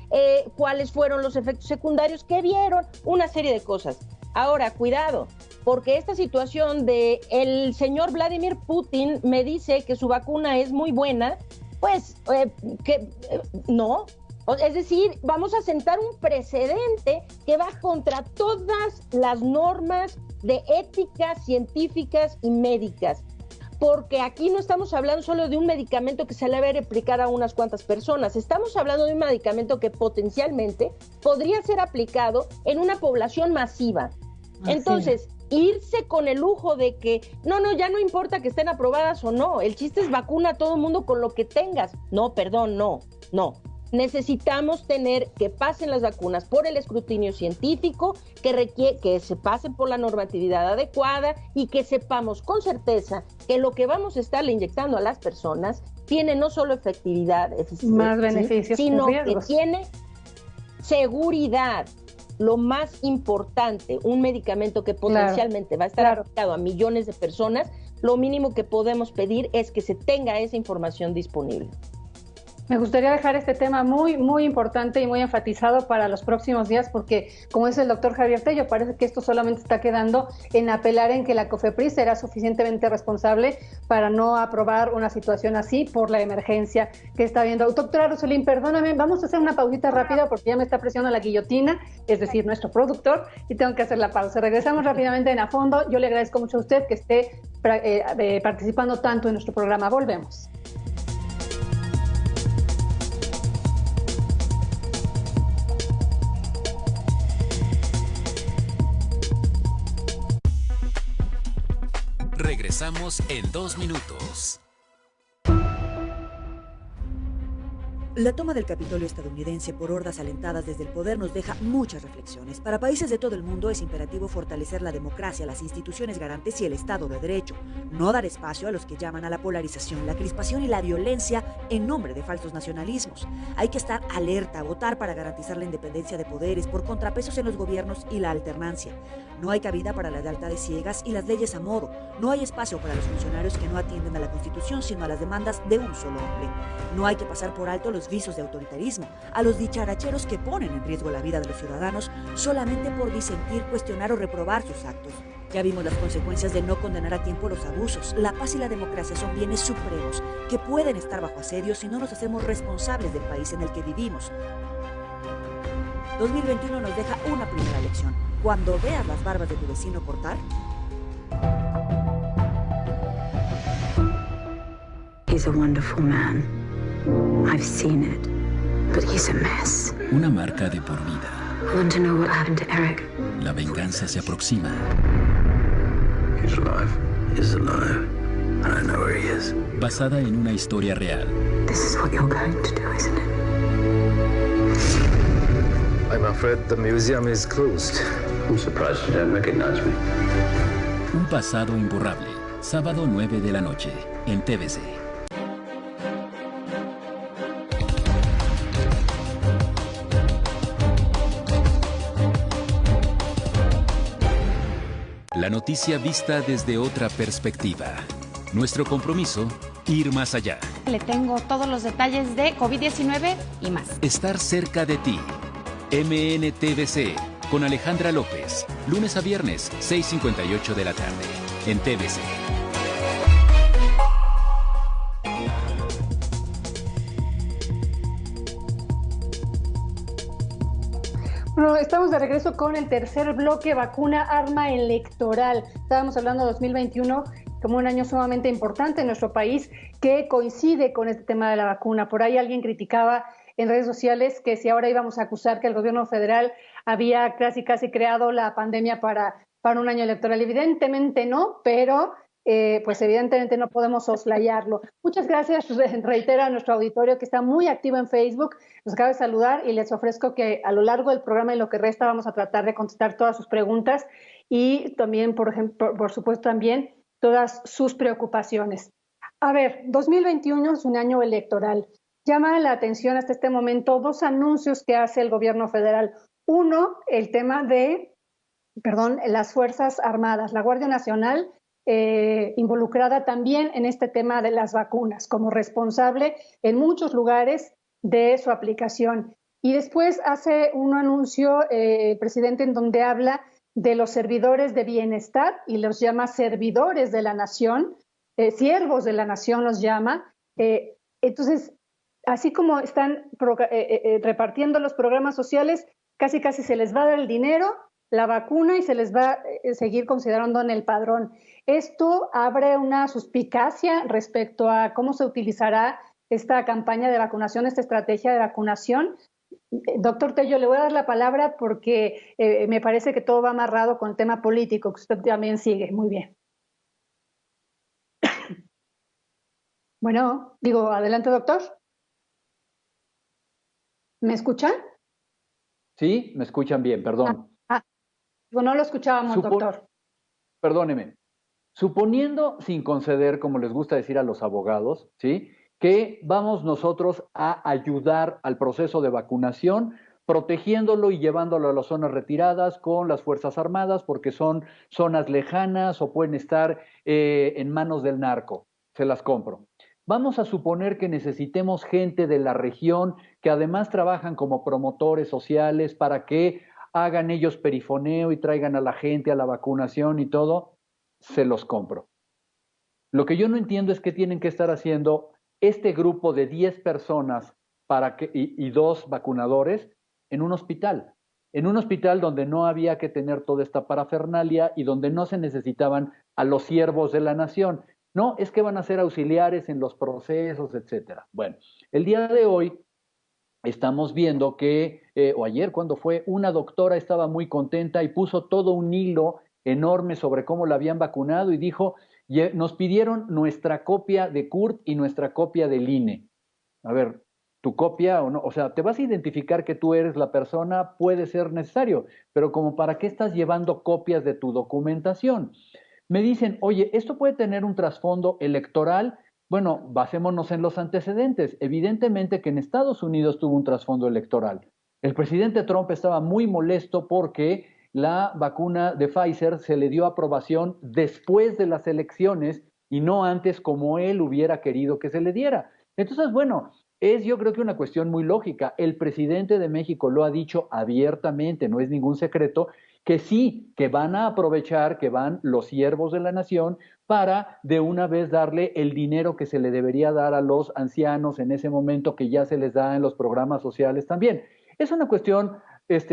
cuáles fueron los efectos secundarios que vieron, una serie de cosas. Ahora, cuidado, porque esta situación de el señor Vladimir Putin me dice que su vacuna es muy buena, pues no. Es decir, vamos a sentar un precedente que va contra todas las normas de ética científicas y médicas, porque aquí no estamos hablando solo de un medicamento que se le va a replicar a unas cuantas personas, estamos hablando de un medicamento que potencialmente podría ser aplicado en una población masiva. Entonces, irse con el lujo de que, no, ya no importa que estén aprobadas o no, el chiste es vacuna a todo mundo con lo que tengas. No, perdón, no. Necesitamos tener que pasen las vacunas por el escrutinio científico, que se pasen por la normatividad adecuada y que sepamos con certeza que lo que vamos a estarle inyectando a las personas tiene no solo efectividad, más beneficios, sino que tiene seguridad. Lo más importante, un medicamento que potencialmente va a estar aplicado a millones de personas, lo mínimo que podemos pedir es que se tenga esa información disponible. Me gustaría dejar este tema muy, muy importante y muy enfatizado para los próximos días, porque, como dice el doctor Javier Tello, parece que esto solamente está quedando en apelar en que la COFEPRIS será suficientemente responsable para no aprobar una situación así por la emergencia que está viendo. Doctora Roselín, perdóname, vamos a hacer una pausita rápida porque ya me está presionando la guillotina, es decir, nuestro productor, y tengo que hacer la pausa. Regresamos rápidamente en A Fondo. Yo le agradezco mucho a usted que esté participando tanto en nuestro programa. Volvemos. Regresamos en 2 minutos. La toma del Capitolio estadounidense por hordas alentadas desde el poder nos deja muchas reflexiones. Para países de todo el mundo es imperativo fortalecer la democracia, las instituciones garantes y el Estado de Derecho. No dar espacio a los que llaman a la polarización, la crispación y la violencia en nombre de falsos nacionalismos. Hay que estar alerta, votar para garantizar la independencia de poderes por contrapesos en los gobiernos y la alternancia. No hay cabida para las lealtades ciegas y las leyes a modo. No hay espacio para los funcionarios que no atienden a la Constitución, sino a las demandas de un solo hombre. No hay que pasar por alto los visos de autoritarismo, a los dicharacheros que ponen en riesgo la vida de los ciudadanos solamente por disentir, cuestionar o reprobar sus actos. Ya vimos las consecuencias de no condenar a tiempo los abusos. La paz y la democracia son bienes supremos que pueden estar bajo asedio si no nos hacemos responsables del país en el que vivimos. 2021 nos deja una primera lección. Cuando veas las barbas de tu vecino cortar, he's a wonderful man. I've seen it, but he's a mess. Una marca de por vida. I want to know what happened to Eric. La venganza se aproxima. He's alive. He's alive. And I know where he is. Basada en una historia real. This is what you're going to do, isn't it? I'm afraid the museum is closed. I'm surprised you don't recognize me. Un pasado imborrable. Sábado 9 de la noche en TVC. La noticia vista desde otra perspectiva. Nuestro compromiso, ir más allá. Le tengo todos los detalles de COVID-19 y más. Estar cerca de ti. MNTVC con Alejandra López. Lunes a viernes, 6:58 de la tarde. En TVC. Bueno, estamos de regreso con el tercer bloque, vacuna, arma electoral. Estábamos hablando de 2021 como un año sumamente importante en nuestro país que coincide con este tema de la vacuna. Por ahí alguien criticaba en redes sociales que si ahora íbamos a acusar que el gobierno federal había casi creado la pandemia para para un año electoral. Evidentemente no, pero pues evidentemente no podemos soslayarlo. Muchas gracias, reitero a nuestro auditorio que está muy activo en Facebook. Los acabo de saludar y les ofrezco que a lo largo del programa y lo que resta vamos a tratar de contestar todas sus preguntas y también, por ejemplo, por supuesto, también todas sus preocupaciones. A ver, 2021 es un año electoral. Llama la atención hasta este momento dos anuncios que hace el gobierno federal. Uno, el tema de, las Fuerzas Armadas, la Guardia Nacional, involucrada también en este tema de las vacunas, como responsable en muchos lugares de su aplicación. Y después hace un anuncio el presidente en donde habla de los servidores de bienestar y los llama servidores de la nación, siervos de la nación los llama. Entonces, así como están repartiendo los programas sociales, casi se les va a dar el dinero, la vacuna y se les va a seguir considerando en el padrón. Esto abre una suspicacia respecto a cómo se utilizará esta campaña de vacunación, esta estrategia de vacunación. Doctor Tello, le voy a dar la palabra porque me parece que todo va amarrado con el tema político, que usted también sigue. Muy bien. Bueno, adelante, doctor. ¿Me escuchan? Sí, me escuchan bien, perdón. No lo escuchábamos, doctor. Perdóneme. Suponiendo, sin conceder, como les gusta decir a los abogados, ¿sí?, que vamos nosotros a ayudar al proceso de vacunación, protegiéndolo y llevándolo a las zonas retiradas con las Fuerzas Armadas, porque son zonas lejanas o pueden estar en manos del narco. Se las compro. Vamos a suponer que necesitemos gente de la región que además trabajan como promotores sociales para que hagan ellos perifoneo y traigan a la gente a la vacunación y todo. Se los compro. Lo que yo no entiendo es qué tienen que estar haciendo este grupo de 10 personas y 2 vacunadores en un hospital donde no había que tener toda esta parafernalia y donde no se necesitaban a los siervos de la nación. No, es que van a ser auxiliares en los procesos, etcétera. Bueno, el día de hoy estamos viendo que, o ayer cuando fue, una doctora estaba muy contenta y puso todo un hilo enorme sobre cómo la habían vacunado y dijo, nos pidieron nuestra copia de CURP y nuestra copia del INE. A ver, tu copia o no, o sea, te vas a identificar que tú eres la persona, puede ser necesario, pero como para qué estás llevando copias de tu documentación. Me dicen, oye, esto puede tener un trasfondo electoral. Bueno, basémonos en los antecedentes. Evidentemente que en Estados Unidos tuvo un trasfondo electoral. El presidente Trump estaba muy molesto porque la vacuna de Pfizer se le dio aprobación después de las elecciones y no antes como él hubiera querido que se le diera. Entonces, bueno, es yo creo que una cuestión muy lógica. El presidente de México lo ha dicho abiertamente, no es ningún secreto, que sí, que van a aprovechar, que van los siervos de la nación para de una vez darle el dinero que se le debería dar a los ancianos en ese momento que ya se les da en los programas sociales también. Es una cuestión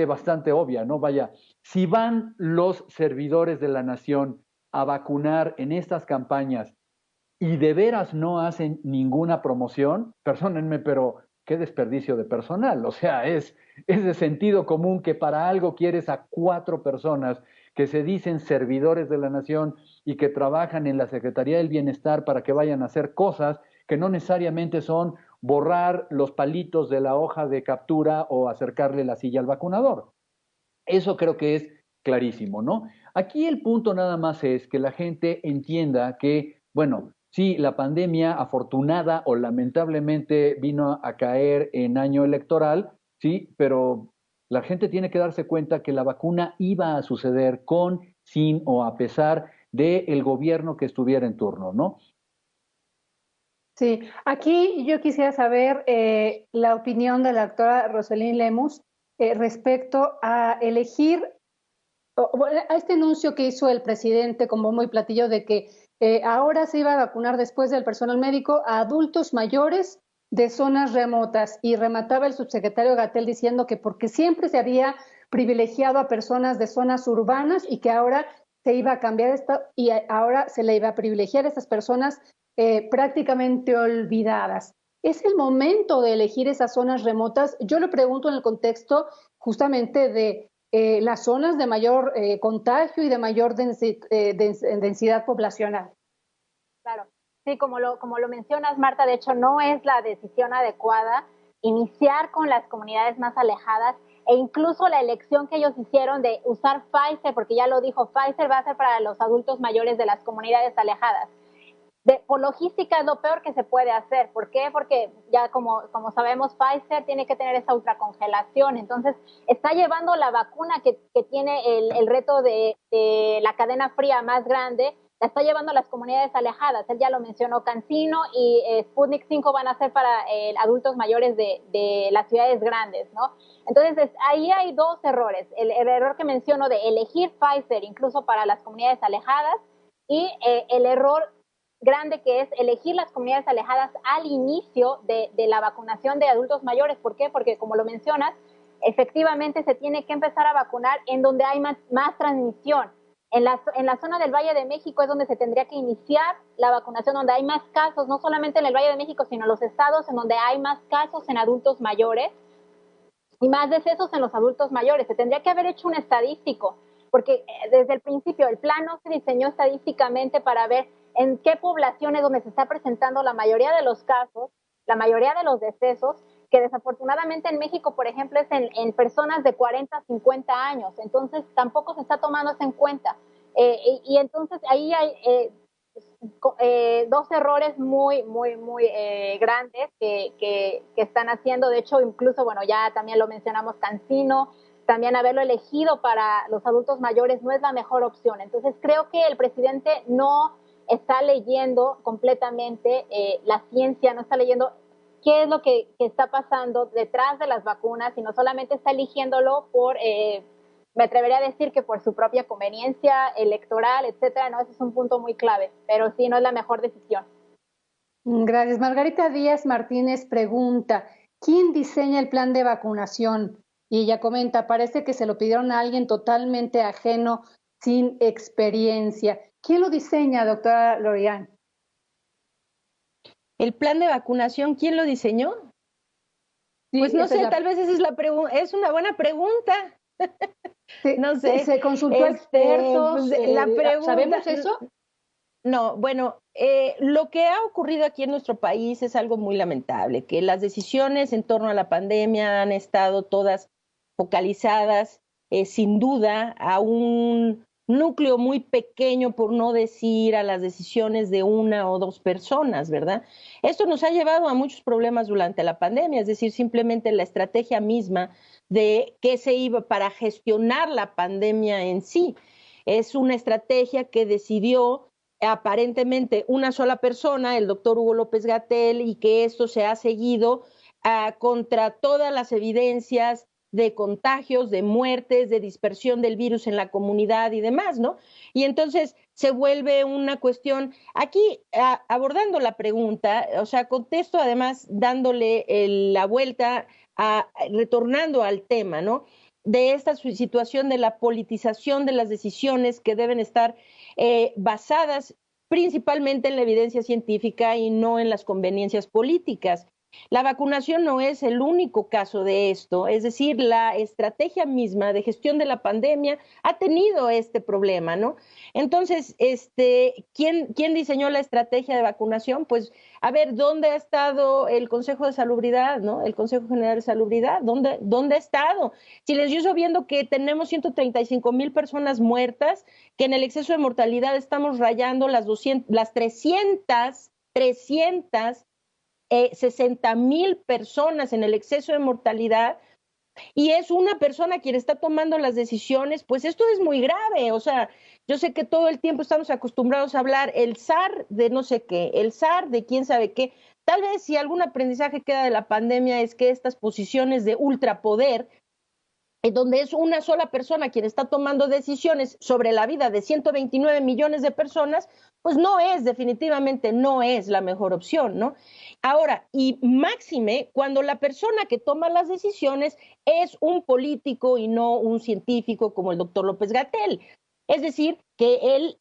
bastante obvia, ¿no? Vaya, si van los servidores de la nación a vacunar en estas campañas y de veras no hacen ninguna promoción, perdónenme, pero qué desperdicio de personal. O sea, es de sentido común que para algo quieres a 4 personas que se dicen servidores de la nación y que trabajan en la Secretaría del Bienestar para que vayan a hacer cosas que no necesariamente son borrar los palitos de la hoja de captura o acercarle la silla al vacunador. Eso creo que es clarísimo, ¿no? Aquí el punto nada más es que la gente entienda que, bueno, sí, la pandemia afortunada o lamentablemente vino a caer en año electoral, sí, pero la gente tiene que darse cuenta que la vacuna iba a suceder con, sin o a pesar del gobierno que estuviera en turno, ¿no? Sí, aquí yo quisiera saber la opinión de la doctora Roselyn Lemus respecto a elegir, a este anuncio que hizo el presidente con bombo y platillo de que ahora se iba a vacunar después del personal médico a adultos mayores de zonas remotas, y remataba el subsecretario Gatell diciendo que porque siempre se había privilegiado a personas de zonas urbanas y que ahora se iba a cambiar esto y ahora se le iba a privilegiar a estas personas prácticamente olvidadas. ¿Es el momento de elegir esas zonas remotas? Yo lo pregunto en el contexto justamente de las zonas de mayor contagio y de mayor densidad poblacional. Claro, sí, como lo mencionas, Marta, de hecho no es la decisión adecuada iniciar con las comunidades más alejadas, e incluso la elección que ellos hicieron de usar Pfizer, porque ya lo dijo, Pfizer va a ser para los adultos mayores de las comunidades alejadas. Por logística es lo peor que se puede hacer. ¿Por qué? Porque ya como sabemos, Pfizer tiene que tener esa ultracongelación. Entonces, está llevando la vacuna que tiene el reto de la cadena fría más grande, la está llevando a las comunidades alejadas. Él ya lo mencionó, CanSino y Sputnik 5 van a ser para adultos mayores de las ciudades grandes, ¿no? Entonces, ahí hay dos errores. El error que menciono de elegir Pfizer incluso para las comunidades alejadas, y el error grande que es elegir las comunidades alejadas al inicio de la vacunación de adultos mayores. ¿Por qué? Porque, como lo mencionas, efectivamente se tiene que empezar a vacunar en donde hay más transmisión. En la zona del Valle de México es donde se tendría que iniciar la vacunación, donde hay más casos, no solamente en el Valle de México, sino en los estados en donde hay más casos en adultos mayores y más decesos en los adultos mayores. Se tendría que haber hecho un estadístico, porque desde el principio el plan no se diseñó estadísticamente para ver en qué poblaciones donde se está presentando la mayoría de los casos, la mayoría de los decesos, que desafortunadamente en México, por ejemplo, es en personas de 40 a 50 años, entonces tampoco se está tomando eso en cuenta. Y entonces ahí hay dos errores muy grandes que están haciendo. De hecho, incluso, bueno, ya también lo mencionamos, CanSino, también haberlo elegido para los adultos mayores no es la mejor opción. Entonces creo que el presidente no está leyendo completamente la ciencia, no está leyendo qué es lo que está pasando detrás de las vacunas, y no solamente está eligiéndolo por, me atrevería a decir que por su propia conveniencia electoral, etcétera. No, ese es un punto muy clave, pero sí, no es la mejor decisión. Gracias. Margarita Díaz Martínez pregunta, ¿quién diseña el plan de vacunación? Y ella comenta, parece que se lo pidieron a alguien totalmente ajeno, sin experiencia. ¿Quién lo diseña, doctora Lorian? ¿El plan de vacunación quién lo diseñó? Sí, pues no sé, tal vez esa es la pregunta, es una buena pregunta. Sí, no sé. ¿Se consultó a expertos? La pregunta, ¿sabemos eso? No, bueno, lo que ha ocurrido aquí en nuestro país es algo muy lamentable, que las decisiones en torno a la pandemia han estado todas focalizadas, sin duda, a un núcleo muy pequeño, por no decir a las decisiones de una o dos personas, ¿verdad? Esto nos ha llevado a muchos problemas durante la pandemia, es decir, simplemente la estrategia misma de qué se iba para gestionar la pandemia en sí. Es una estrategia que decidió aparentemente una sola persona, el doctor Hugo López-Gatell, y que esto se ha seguido contra todas las evidencias de contagios, de muertes, de dispersión del virus en la comunidad y demás, ¿no? Y entonces se vuelve una cuestión, aquí abordando la pregunta, o sea, contesto además dándole la vuelta, retornando al tema, ¿no? De esta situación de la politización de las decisiones que deben estar basadas principalmente en la evidencia científica y no en las conveniencias políticas. La vacunación no es el único caso de esto, es decir, la estrategia misma de gestión de la pandemia ha tenido este problema, ¿no? Entonces, ¿quién diseñó la estrategia de vacunación? Pues, a ver, ¿dónde ha estado el Consejo de Salubridad, ¿no? El Consejo General de Salubridad, ¿dónde ha estado? Silencioso, viendo que tenemos 135,000 personas muertas, que en el exceso de mortalidad estamos rayando las 60,000 personas en el exceso de mortalidad, y es una persona quien está tomando las decisiones. Pues esto es muy grave. O sea, yo sé que todo el tiempo estamos acostumbrados a hablar el zar de no sé qué, el zar de quién sabe qué. Tal vez si algún aprendizaje queda de la pandemia es que estas posiciones de ultrapoder, en donde es una sola persona quien está tomando decisiones sobre la vida de 129 millones de personas, pues definitivamente no es la mejor opción, ¿no? Ahora, y máxime, cuando la persona que toma las decisiones es un político y no un científico como el doctor López-Gatell. Es decir, que él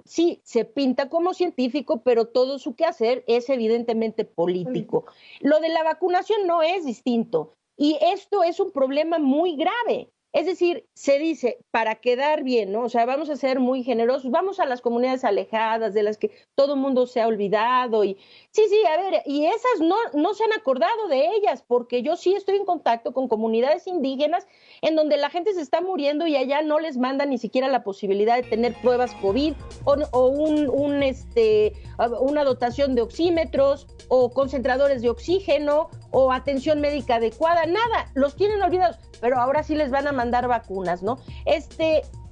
sí, se pinta como científico, pero todo su quehacer es evidentemente político. Lo de la vacunación no es distinto. Y esto es un problema muy grave. Es decir, se dice, para quedar bien, ¿no? O sea, vamos a ser muy generosos, vamos a las comunidades alejadas, de las que todo el mundo se ha olvidado. Y sí, a ver, y esas no se han acordado de ellas, porque yo sí estoy en contacto con comunidades indígenas en donde la gente se está muriendo y allá no les mandan ni siquiera la posibilidad de tener pruebas COVID o una dotación de oxímetros o concentradores de oxígeno o atención médica adecuada, nada, los tienen olvidados, pero ahora sí les van a mandar vacunas, ¿no?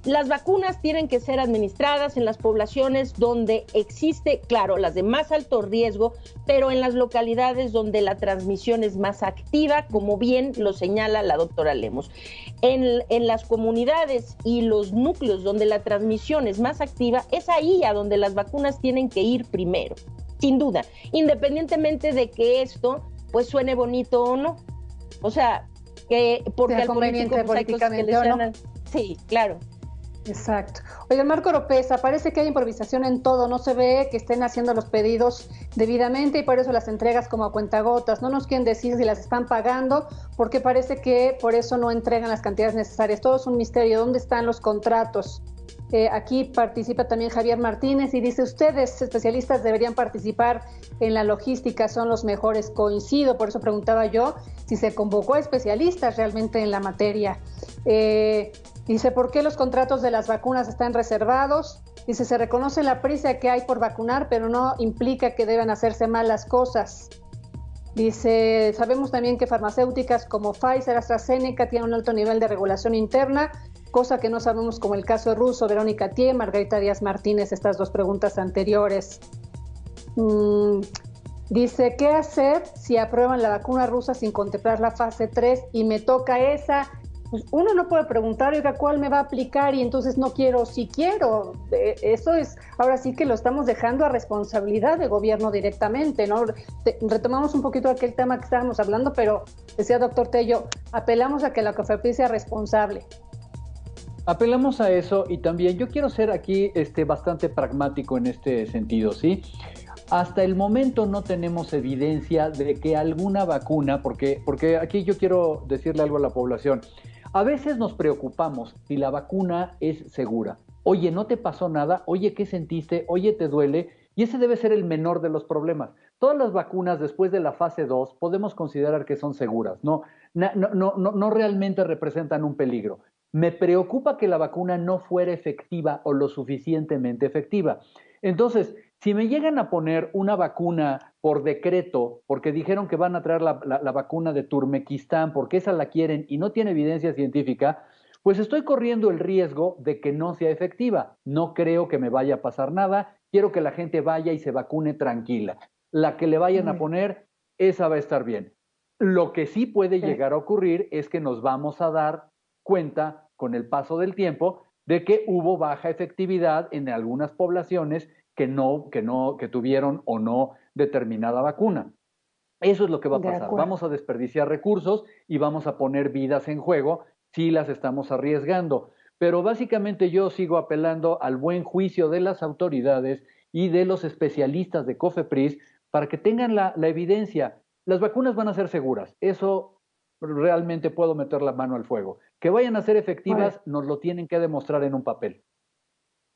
Las vacunas tienen que ser administradas en las poblaciones donde existe, claro, las de más alto riesgo, pero en las localidades donde la transmisión es más activa, como bien lo señala la doctora Lemos. En las comunidades y los núcleos donde la transmisión es más activa, es ahí a donde las vacunas tienen que ir primero, sin duda, independientemente de que esto pues suene bonito o no. O sea, porque al conveniente políticamente o no. Sí, claro. Exacto. Oiga, Marco Oropesa, parece que hay improvisación en todo, no se ve que estén haciendo los pedidos debidamente y por eso las entregas como a cuentagotas. No nos quieren decir si las están pagando, porque parece que por eso no entregan las cantidades necesarias. Todo es un misterio. ¿Dónde están los contratos? Aquí participa también Javier Martínez y dice, ustedes, especialistas, deberían participar en la logística, son los mejores. Coincido, por eso preguntaba yo si se convocó a especialistas realmente en la materia. Dice, ¿por qué los contratos de las vacunas están reservados? Dice, se reconoce la prisa que hay por vacunar, pero no implica que deban hacerse mal las cosas. Dice, sabemos también que farmacéuticas como Pfizer, AstraZeneca tienen un alto nivel de regulación interna, cosa que no sabemos como el caso ruso. Verónica Tie, Margarita Díaz Martínez, estas dos preguntas anteriores. Dice, ¿qué hacer si aprueban la vacuna rusa sin contemplar la fase 3 y me toca esa? Pues uno no puede preguntar, oiga, ¿cuál me va a aplicar? Y entonces no quiero, si quiero. Eso es, ahora sí que lo estamos dejando a responsabilidad de gobierno directamente, ¿no? Retomamos un poquito aquel tema que estábamos hablando, pero decía doctor Tello, apelamos a que la COFEPRIS sea responsable. Apelamos a eso y también yo quiero ser aquí bastante pragmático en este sentido, ¿sí? Hasta el momento no tenemos evidencia de que alguna vacuna, porque aquí yo quiero decirle algo a la población, a veces nos preocupamos si la vacuna es segura. Oye, ¿no te pasó nada? Oye, ¿qué sentiste? Oye, ¿te duele? Y ese debe ser el menor de los problemas. Todas las vacunas después de la fase 2 podemos considerar que son seguras, no realmente representan un peligro. Me preocupa que la vacuna no fuera efectiva o lo suficientemente efectiva. Entonces, si me llegan a poner una vacuna por decreto, porque dijeron que van a traer la vacuna de Turmequistán, porque esa la quieren y no tiene evidencia científica, pues estoy corriendo el riesgo de que no sea efectiva. No creo que me vaya a pasar nada. Quiero que la gente vaya y se vacune tranquila. La que le vayan a poner, esa va a estar bien. Lo que sí puede llegar a ocurrir es que nos vamos a dar cuenta con el paso del tiempo de que hubo baja efectividad en algunas poblaciones que tuvieron o no determinada vacuna. Eso es lo que va a pasar. Vamos a desperdiciar recursos y vamos a poner vidas en juego si las estamos arriesgando. Pero básicamente yo sigo apelando al buen juicio de las autoridades y de los especialistas de COFEPRIS para que tengan la evidencia. Las vacunas van a ser seguras. Eso realmente puedo meter la mano al fuego. Que vayan a ser efectivas, nos lo tienen que demostrar en un papel.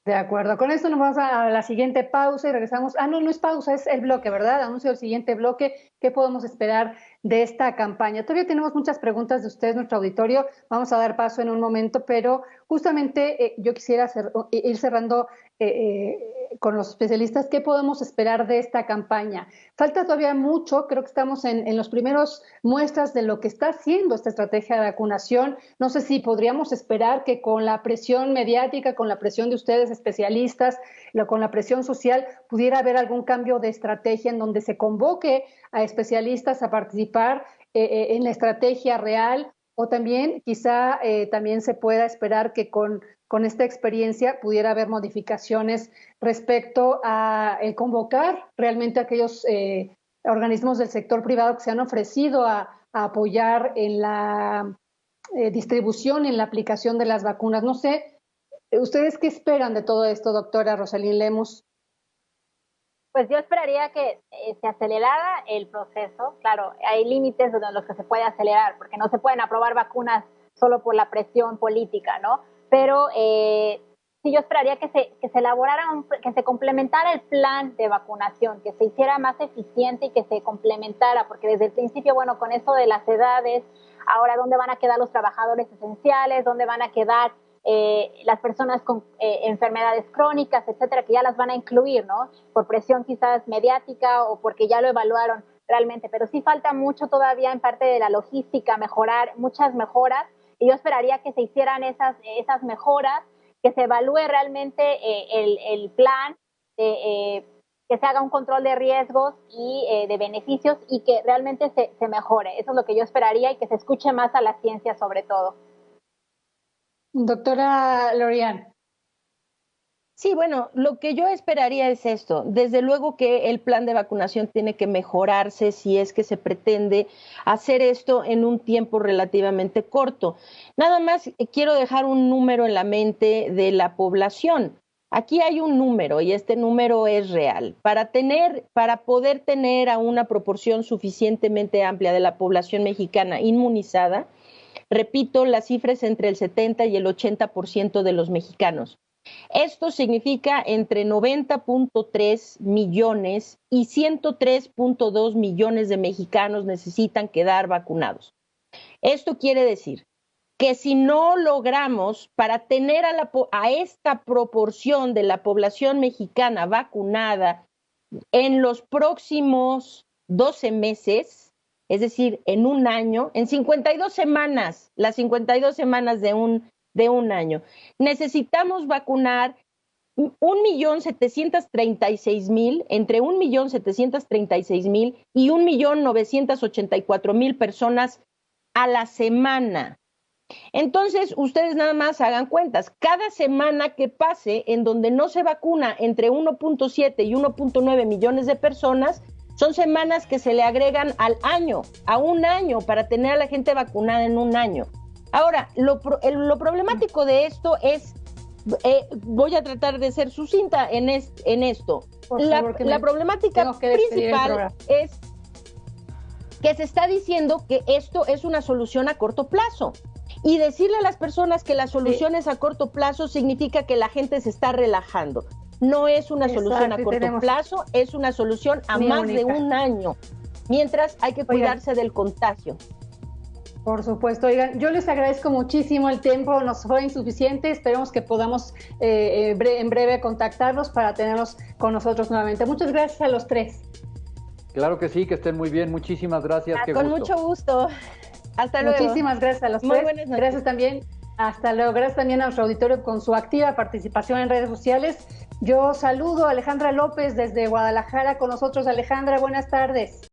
De acuerdo, con esto nos vamos a la siguiente pausa y regresamos. No es pausa, es el bloque, ¿verdad? Anuncio el siguiente bloque. ¿Qué podemos esperar de esta campaña? Todavía tenemos muchas preguntas de ustedes, nuestro auditorio. Vamos a dar paso en un momento, pero justamente yo quisiera ir cerrando con los especialistas. ¿Qué podemos esperar de esta campaña? Falta todavía mucho, creo que estamos en los primeros muestras de lo que está haciendo esta estrategia de vacunación. No sé si podríamos esperar que con la presión mediática, con la presión de ustedes especialistas, con la presión social, pudiera haber algún cambio de estrategia en donde se convoque a especialistas a participar en la estrategia real, o también quizá también se pueda esperar que con esta experiencia pudiera haber modificaciones respecto a el convocar realmente a aquellos organismos del sector privado que se han ofrecido a apoyar en la distribución, en la aplicación de las vacunas. No sé, ¿ustedes qué esperan de todo esto, doctora Rosalín Lemos? Pues yo esperaría que se acelerara el proceso. Claro, hay límites en los que se puede acelerar, porque no se pueden aprobar vacunas solo por la presión política, ¿no? Pero sí, yo esperaría que se elaborara, que se complementara el plan de vacunación, que se hiciera más eficiente y que se complementara, porque desde el principio, bueno, con esto de las edades, ahora dónde van a quedar los trabajadores esenciales, dónde van a quedar las personas con enfermedades crónicas, etcétera, que ya las van a incluir, ¿no? Por presión quizás mediática o porque ya lo evaluaron realmente, pero sí falta mucho todavía en parte de la logística, mejorar, muchas mejoras, y yo esperaría que se hicieran esas mejoras, que se evalúe realmente el plan, que se haga un control de riesgos y de beneficios y que realmente se mejore. Eso es lo que yo esperaría y que se escuche más a la ciencia sobre todo. Doctora Lorian. Sí, bueno, lo que yo esperaría es esto. Desde luego que el plan de vacunación tiene que mejorarse si es que se pretende hacer esto en un tiempo relativamente corto. Nada más quiero dejar un número en la mente de la población. Aquí hay un número y este número es real. Para poder tener a una proporción suficientemente amplia de la población mexicana inmunizada, repito, la cifra es entre el 70 y el 80% de los mexicanos. Esto significa entre 90.3 millones y 103.2 millones de mexicanos necesitan quedar vacunados. Esto quiere decir que si no logramos para tener a esta proporción de la población mexicana vacunada en los próximos 12 meses, es decir, en un año, en 52 semanas, las 52 semanas de un año, necesitamos vacunar 1.736.000, entre 1.736.000 y 1.984.000 personas a la semana. Entonces, ustedes nada más hagan cuentas. Cada semana que pase en donde no se vacuna entre 1.7 y 1.9 millones de personas, son semanas que se le agregan al año, a un año, para tener a la gente vacunada en un año. Ahora, lo problemático de esto es, voy a tratar de ser sucinta en esto. La problemática principal es que se está diciendo que esto es una solución a corto plazo. Y decirle a las personas que las soluciones a corto plazo significa que la gente se está relajando. No es una solución a corto plazo, es una solución a más de un año. Mientras hay que cuidarse del contagio. Por supuesto, oigan, yo les agradezco muchísimo el tiempo, nos fue insuficiente, esperemos que podamos en breve contactarlos para tenerlos con nosotros nuevamente. Muchas gracias a los tres. Claro que sí, que estén muy bien, muchísimas gracias. Con mucho gusto. Hasta luego. Muchísimas gracias a los tres. Buenas noches. Gracias también. Hasta luego. Gracias también a nuestro auditorio con su activa participación en redes sociales. Yo saludo a Alejandra López desde Guadalajara con nosotros. Alejandra, buenas tardes.